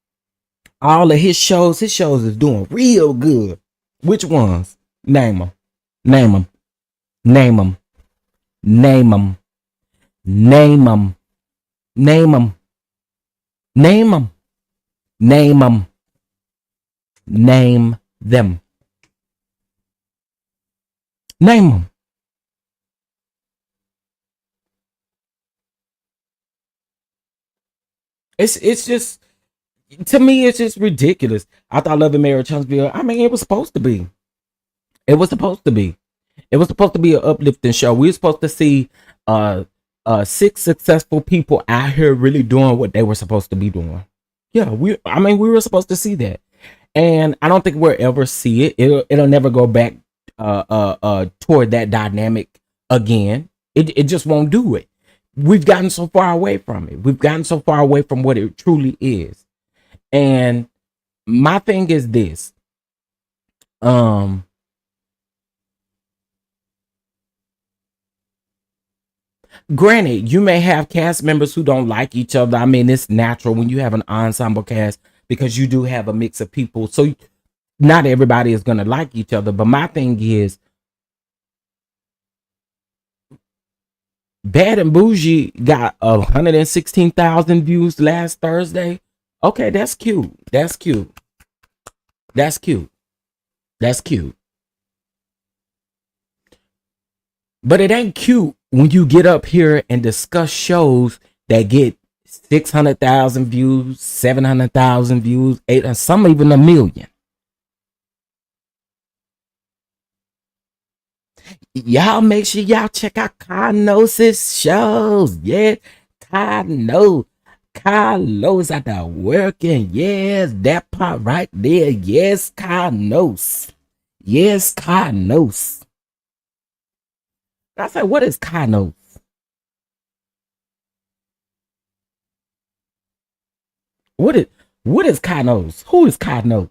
Speaker 1: all of his shows is doing real good. Which ones? Name them. Name them. Name them. Name them. Name them. Name them. Name them. Name them. Name them. Name them. It's just, to me, it's just ridiculous. I thought Love and Marriage Huntsville, I mean, it was supposed to be. It was supposed to be. It was supposed to be an uplifting show. We were supposed to see 6 successful people out here really doing what they were supposed to be doing. Yeah, we were supposed to see that. And I don't think we'll ever see it. It'll never go back toward that dynamic again. It just won't do it. We've gotten so far away from it. We've gotten so far away from what it truly is. And my thing is this. Granted, you may have cast members who don't like each other. I mean, it's natural when you have an ensemble cast because you do have a mix of people. So not everybody is going to like each other. But my thing is, Bad and Bougie got 116,000 views last Thursday. Okay, that's cute. That's cute. That's cute. That's cute. But it ain't cute when you get up here and discuss shows that get 600,000 views, 700,000 views, 800, some even 1 million. Y'all make sure y'all check out Carlos' shows. Yeah, Carlos out there working. Yes, that part right there. Yes, Carlos. Yes, Carlos. I said, what is Carlos? What is Carlos? Who is Carlos?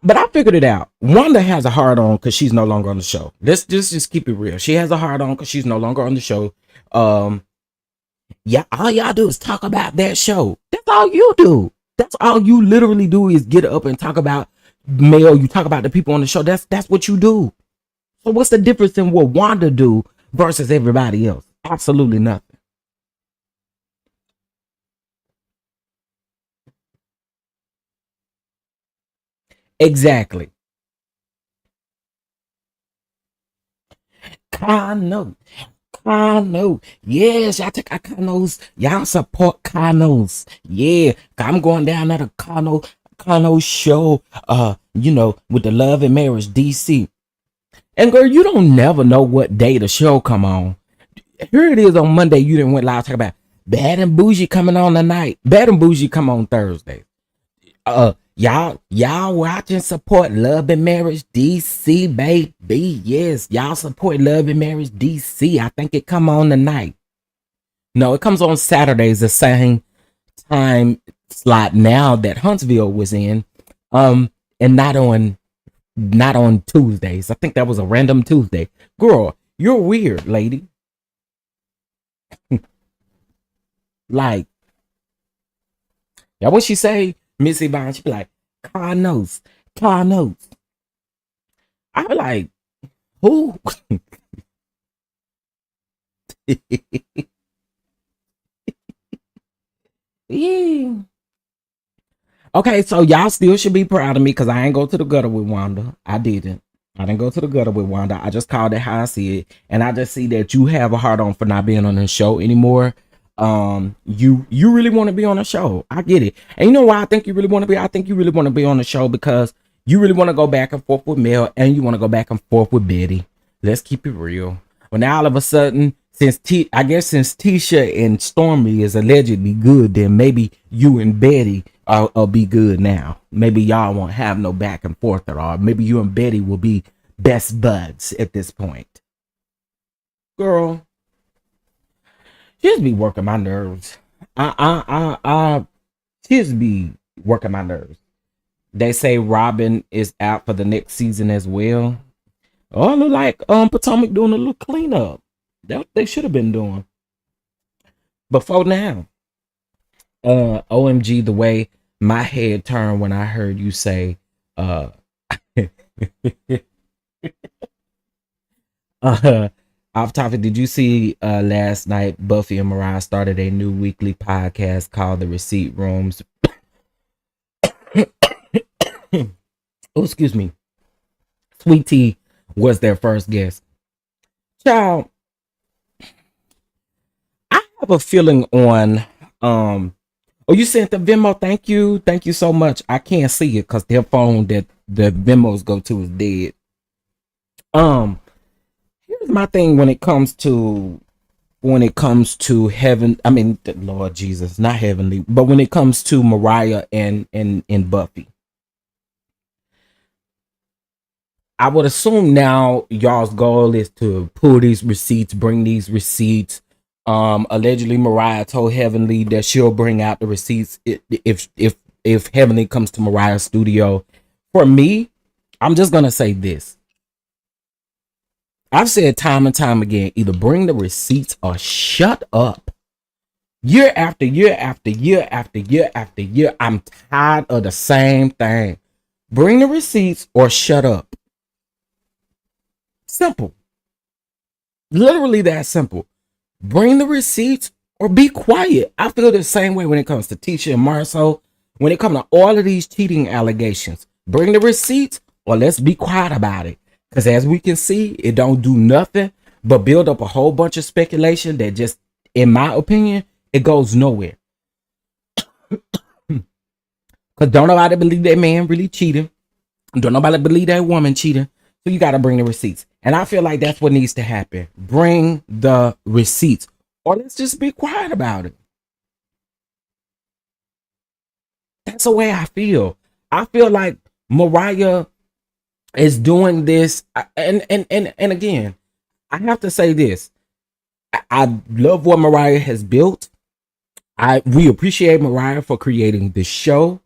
Speaker 1: But I figured it out. Wanda has a hard on because she's no longer on the show. Let's just keep it real. She has a hard on because she's no longer on the show. Yeah, all y'all do is talk about that show. That's all you do. That's all you literally do is get up and talk about Mel. You talk about the people on the show. That's what you do. So what's the difference in what Wanda do versus everybody else? Absolutely nothing. Exactly. Kano. Kano. Yes, y'all take our Kanos. Y'all support Kanos. Yeah. I'm going down at a Kano show, with the Love and Marriage DC. And girl, you don't never know what day the show come on. Here it is on Monday. You didn't went live talking about Bad and Bougie coming on tonight. Bad and Bougie come on Thursday. Y'all watch and support Love and Marriage DC, baby. Yes, y'all support Love and Marriage DC. I think it come on tonight. No, it comes on Saturdays, the same time slot now that Huntsville was in. And not on Tuesdays. I think that was a random Tuesday. Girl, You're weird, lady. Like, that what she say, Missy Vine? She be like, car notes. I be like, who? Yeah. Okay, so y'all still should be proud of me because I ain't go to the gutter with Wanda. I didn't. I didn't go to the gutter with Wanda. I just called it how I see it. And I just see that you have a hard on for not being on the show anymore. You really want to be on the show. I get it. And you know why I think you really want to be? I think you really want to be on the show because you really want to go back and forth with Mel and you want to go back and forth with Betty. Let's keep it real. Well, now all of a sudden, since Tisha and Stormi is allegedly good, then maybe you and Betty will be good now. Maybe y'all won't have no back and forth at all. Maybe you and Betty will be best buds at this point. Girl, just be working my nerves. I just be working my nerves. They say Robin is out for the next season as well. Oh, look like Potomac doing a little cleanup. That they should have been doing. Before now. OMG, the way my head turned when I heard you say off topic, did you see last night Buffy and Mariah started a new weekly podcast called The Receipt Rooms? Oh, excuse me. Sweet Tea was their first guest. Child, I have a feeling on oh, you sent the Venmo. Thank you so much. I can't see it because their phone that the Venmos go to is dead. Here's my thing when it comes to heaven. I mean, Lord Jesus, not heavenly, but when it comes to Mariah and Buffy, I would assume now y'all's goal is to pull these receipts, bring these receipts. Allegedly Mariah told Heavenly that she'll bring out the receipts if Heavenly comes to Mariah's studio. For me, I'm just gonna say this. I've said time and time again, either bring the receipts or shut up. Year after year after year after year after year, I'm tired of the same thing. Bring the receipts or shut up. Simple. Literally that simple. Bring the receipts or be quiet. I feel the same way when it comes to Tisha and Marceau. When it comes to all of these cheating allegations, bring the receipts or let's be quiet about it. Because as we can see, it don't do nothing but build up a whole bunch of speculation that just, in my opinion, it goes nowhere. Because don't nobody believe that man really cheating. Don't nobody believe that woman cheating. So you got to bring the receipts. And I feel like that's what needs to happen. Bring the receipts. Or let's just be quiet about it. That's the way I feel. I feel like Mariah is doing this. And again, I have to say this. I love what Mariah has built. We appreciate Mariah for creating this show.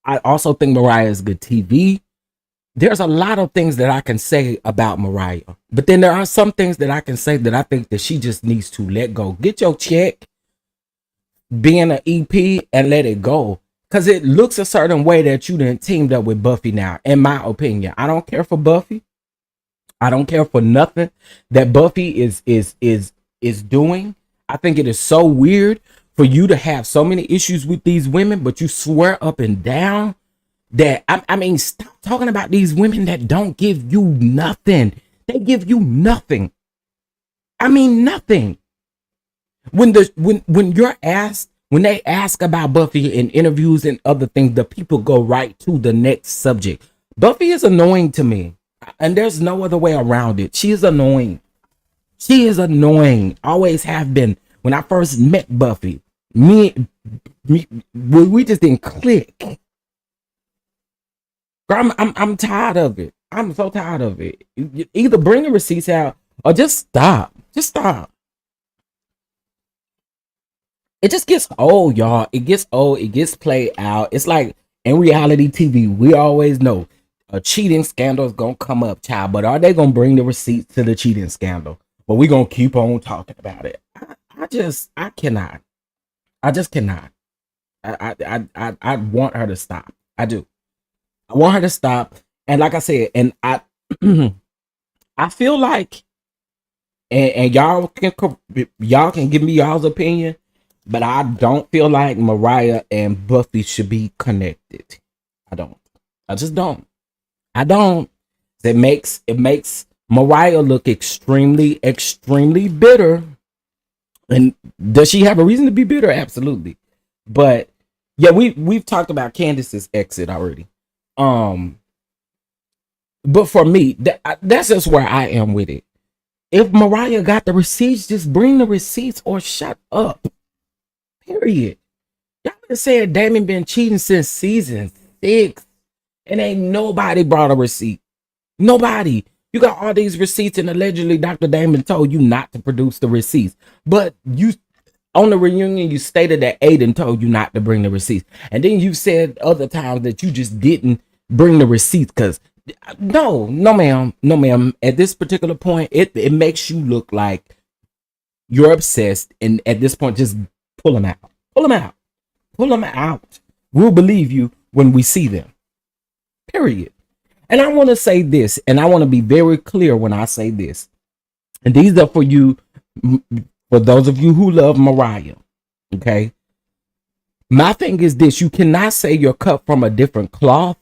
Speaker 1: I also think Mariah is good TV. There's a lot of things that I can say about Mariah, but then there are some things that I can say that I think that she just needs to let go. Get your check, being an EP, and let it go. Because it looks a certain way that you done teamed up with Buffy now, in my opinion. I don't care for Buffy. I don't care for nothing that Buffy is doing. I think it is so weird for you to have so many issues with these women, but you swear up and down that, I mean, stop talking about these women that don't give you nothing. They give you nothing. I mean, nothing. When you're asked, when they ask about Buffy in interviews and other things, the people go right to the next subject. Buffy is annoying to me, and there's no other way around it. She is annoying. She is annoying. Always have been. When I first met Buffy, we just didn't click. Girl, I'm tired of it. I'm so tired of it. Either bring the receipts out or just stop. Just stop. It just gets old, y'all. It gets old. It gets played out. It's like in reality TV, we always know a cheating scandal is gonna come up, child. But are they gonna bring the receipts to the cheating scandal? but we're gonna keep on talking about it. I cannot. I just cannot. I want her to stop. I do. I want her to stop. And like I said, and I I feel like, and y'all can give me y'all's opinion, but I don't feel like Mariah and Buffy should be connected. I don't. I just don't. I don't. It makes Mariah look extremely, extremely bitter. And does she have a reason to be bitter? Absolutely. But yeah, we've talked about Candace's exit already. But for me, that's just where I am with it. If Mariah got the receipts, just bring the receipts or shut up. Period. Y'all been saying Damon been cheating since season 6, and ain't nobody brought a receipt. Nobody. You got all these receipts, and allegedly Dr. Damon told you not to produce the receipts. But you, on the reunion, you stated that Aiden told you not to bring the receipts. And then you said other times that you just didn't bring the receipts because no, ma'am. At this particular point, it makes you look like you're obsessed. And at this point, just pull them out. Pull them out. Pull them out. We'll believe you when we see them. Period. And I want to say this, and I want to be very clear when I say this. And these are for you, for those of you who love Mariah. Okay. My thing is this: you cannot say you're cut from a different cloth,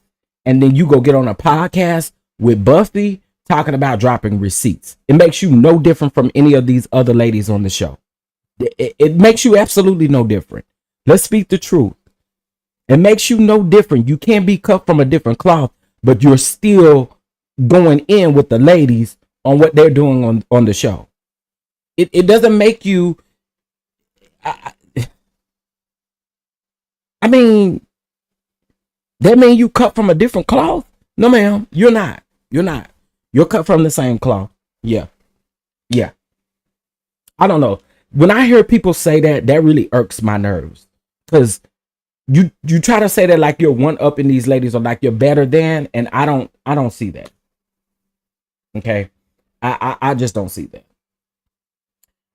Speaker 1: and then you go get on a podcast with Buffy talking about dropping receipts. It makes you no different from any of these other ladies on the show. It makes you absolutely no different. Let's speak the truth. It makes you no different. You can't be cut from a different cloth, but you're still going in with the ladies on what they're doing on the show. It doesn't make you. I mean, that mean you cut from a different cloth? No, ma'am, you're not. You're not. You're cut from the same cloth. Yeah. Yeah. I don't know. When I hear people say that, that really irks my nerves. Because you try to say that like you're one up in these ladies or like you're better than, and I don't see that. Okay. I just don't see that.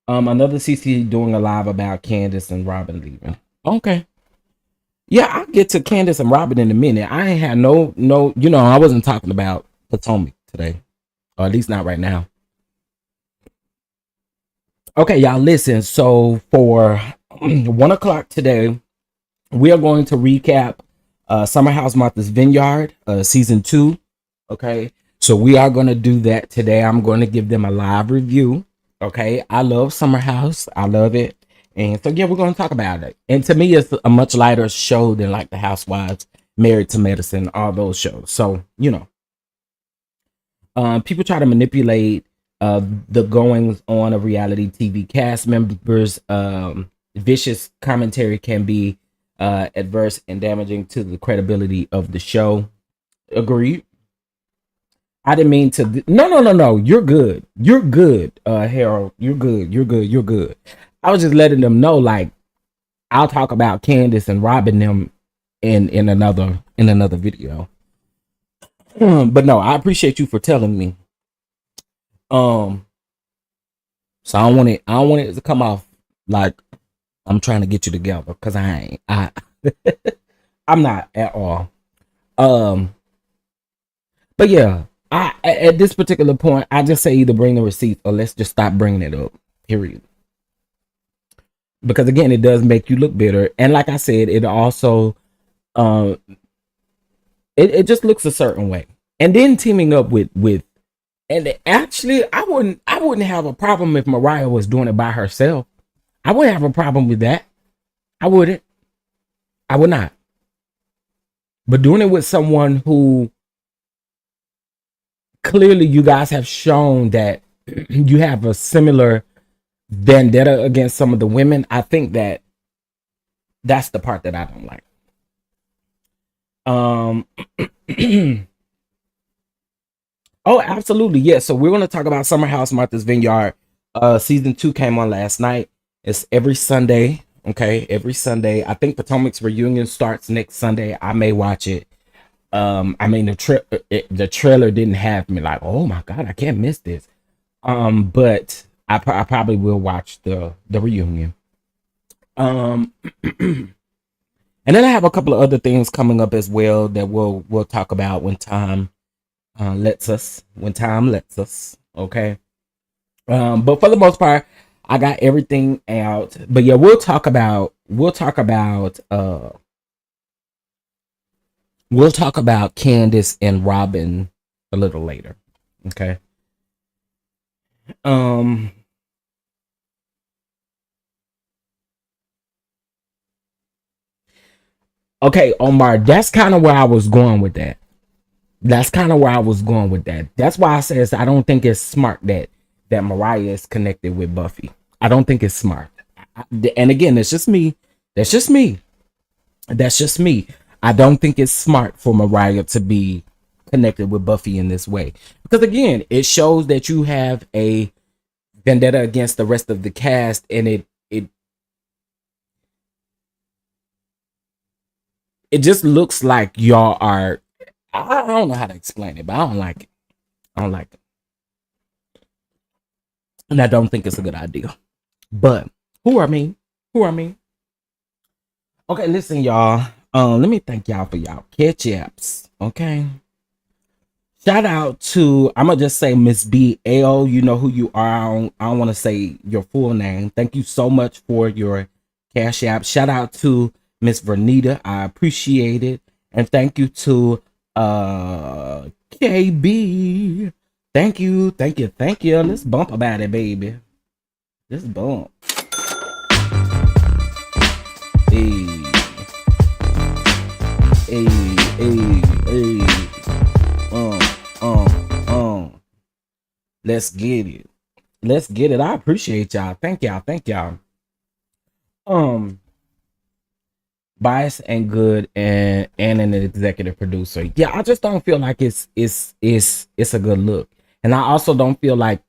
Speaker 1: Another CC doing a live about Candace and Robin leaving. Okay. Yeah, I'll get to Candace and Robin in a minute. I ain't had no, I wasn't talking about Potomac today. Or at least not right now. Okay, y'all, listen. So for 1 o'clock today, we are going to recap Summer House Martha's Vineyard, season 2. Okay, so we are going to do that today. I'm going to give them a live review. Okay, I love Summer House. I love it. And so, yeah, we're going to talk about it. And to me, it's a much lighter show than like the Housewives, Married to Medicine, all those shows. So, people try to manipulate the goings on of reality TV cast members. Vicious commentary can be adverse and damaging to the credibility of the show. Agreed. I didn't mean to. No. You're good. You're good, Harold. You're good. I was just letting them know, like, I'll talk about Candace and Robin them in another video. But no, I appreciate you for telling me. So I don't want it to come off like I'm trying to get you together, because I ain't. I'm not at all. But yeah, at this particular point, I just say either bring the receipts or let's just stop bringing it up. Period. Because again, it does make you look bitter, and like I said, it also it just looks a certain way. And then teaming up with and actually, I wouldn't have a problem if Mariah was doing it by herself. I wouldn't have a problem with that. I wouldn't. I would not. But doing it with someone who clearly you guys have shown that you have a similar vendetta against some of the women, I think that's the part that I don't like. Oh, absolutely. Yeah. So we're going to talk about Summer House Martha's Vineyard. Season 2 came on last night. It's every Sunday. Okay. Every Sunday. I think Potomac's reunion starts next Sunday. I may watch it. I mean, the trailer didn't have me like, oh my God, I can't miss this. But I probably will watch the reunion. Um, and then I have a couple of other things coming up as well that we'll talk about when time lets us. When time lets us. Okay. But for the most part, I got everything out. But yeah, we'll talk about Candace and Robin a little later. Okay. Um okay, Omar, that's kind of where I was going with that. That's why I says I don't think it's smart that Mariah is connected with Buffy. I don't think it's smart. And again, it's just me. That's just me. That's just me. I don't think it's smart for Mariah to be connected with Buffy in this way. Because again, it shows that you have a vendetta against the rest of the cast, and it just looks like y'all are, I don't know how to explain it, but I don't like it. I don't like it. And I don't think it's a good idea. But who are me? Okay, listen, y'all. Let me thank y'all for y'all catch ups. Okay. Shout out to, I'm gonna just say Miss B L. You know who you are. I don't want to say your full name. Thank you so much for your cash app. Shout out to Miss Vernita. I appreciate it. And thank you to KB. Thank you. Let's bump about it, baby. Let's bump. Hey. Let's get it. I appreciate y'all. Thank y'all. Bias and good and an executive producer. Yeah, I just don't feel like it's a good look. And I also don't feel like,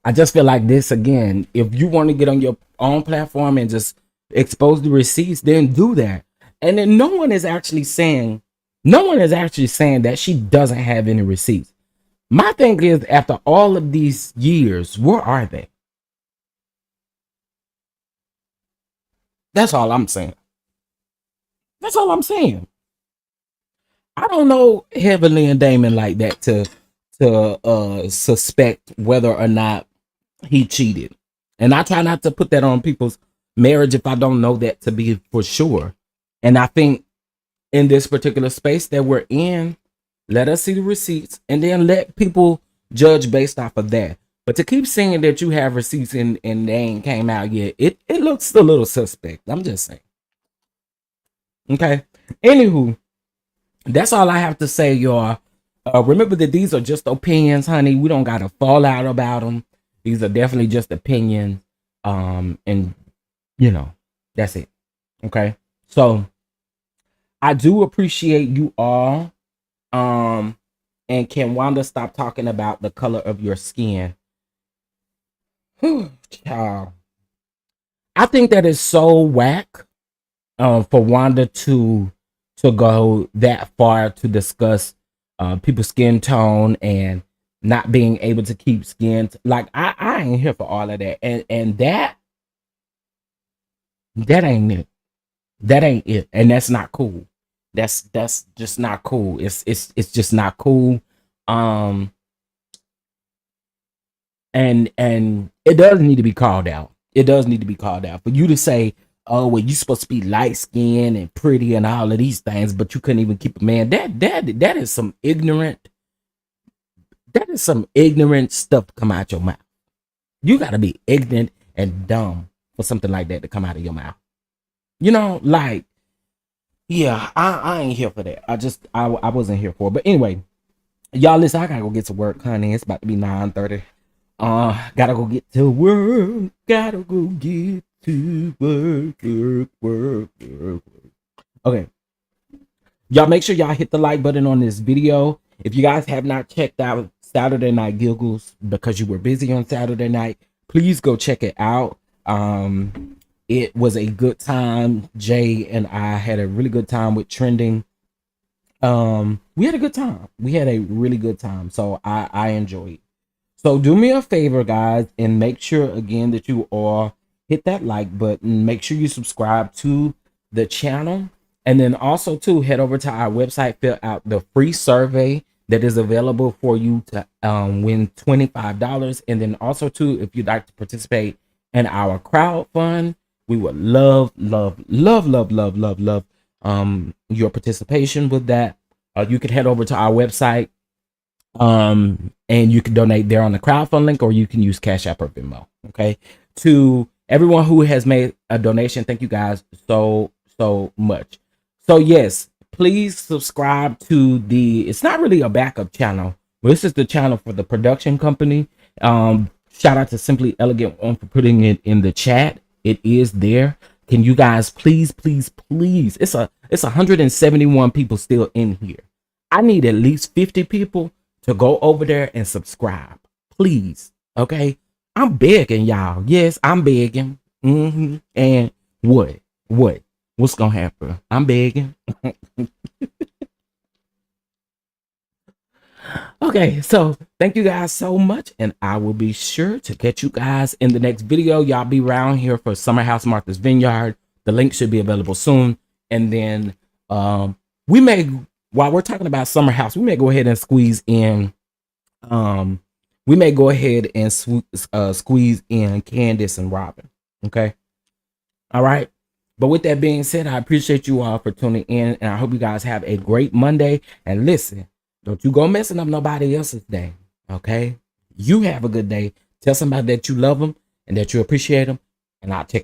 Speaker 1: I just feel like this again. If you want to get on your own platform and just expose the receipts, then do that. And then no one is actually saying that she doesn't have any receipts. My thing is, after all of these years, where are they? That's all I'm saying. I don't know Heavenly and Damon like that to suspect whether or not he cheated. And I try not to put that on people's marriage if I don't know that to be for sure. And I think in this particular space that we're in, let us see the receipts and then let people judge based off of that. But to keep saying that you have receipts and they ain't came out yet, it looks a little suspect. I'm just saying. Okay. Anywho, that's all I have to say, y'all. Remember that these are just opinions, honey. We don't got to fall out about them. These are definitely just opinions. And you know, that's it. Okay. So I do appreciate you all. And can Wanda stop talking about the color of your skin? Child. I think that is so whack for Wanda to go that far to discuss people's skin tone and not being able to keep skin. Like I ain't here for all of that. And that ain't it. That ain't it. And that's not cool. That's just not cool. It's just not cool. And it does need to be called out. It does need to be called out. For you to say, oh, well, you're supposed to be light skinned and pretty and all of these things, but you couldn't even keep a man. That is some ignorant stuff to come out your mouth. You gotta be ignorant and dumb for something like that to come out of your mouth. You know, like, yeah, I ain't here for that. I wasn't here for it. But anyway, y'all listen, I gotta go get to work, honey. It's about to be 9:30. Gotta go get to work. Work. Okay. Y'all make sure y'all hit the like button on this video. If you guys have not checked out Saturday Night Giggles because you were busy on Saturday night, please go check it out. It was a good time. Jay and I had a really good time with trending. We had a good time. We had a really good time. So I enjoyed. So do me a favor, guys, and make sure again that you all hit that like button. Make sure you subscribe to the channel. And then also to head over to our website, fill out the free survey that is available for you to win $25. And then also too, if you'd like to participate in our crowd fund, we would love your participation with that. You can head over to our website and you can donate there on the crowdfund link, or you can use Cash App or Venmo. Okay, to everyone who has made a donation, thank you guys so much. So yes, please subscribe to it's not really a backup channel, but this is the channel for the production company. Shout out to Simply Elegant One for putting it in the chat. It is there. Can you guys please, it's 171 people still in here. I need at least 50 people to go over there and subscribe, please. Okay, I'm begging y'all. Yes, I'm begging. And what's gonna happen? I'm begging. Okay, so thank you guys so much, and I will be sure to catch you guys in the next video. Y'all be around here for Summer House Martha's Vineyard. The link should be available soon. And then we may, while we're talking about Summer House, we may go ahead and squeeze in squeeze in Candace and Robin. Okay, all right. But with that being said, I appreciate you all for tuning in, and I hope you guys have a great Monday. And listen, don't you go messing up nobody else's day. Okay, you have a good day. Tell somebody that you love them and that you appreciate them, and I'll check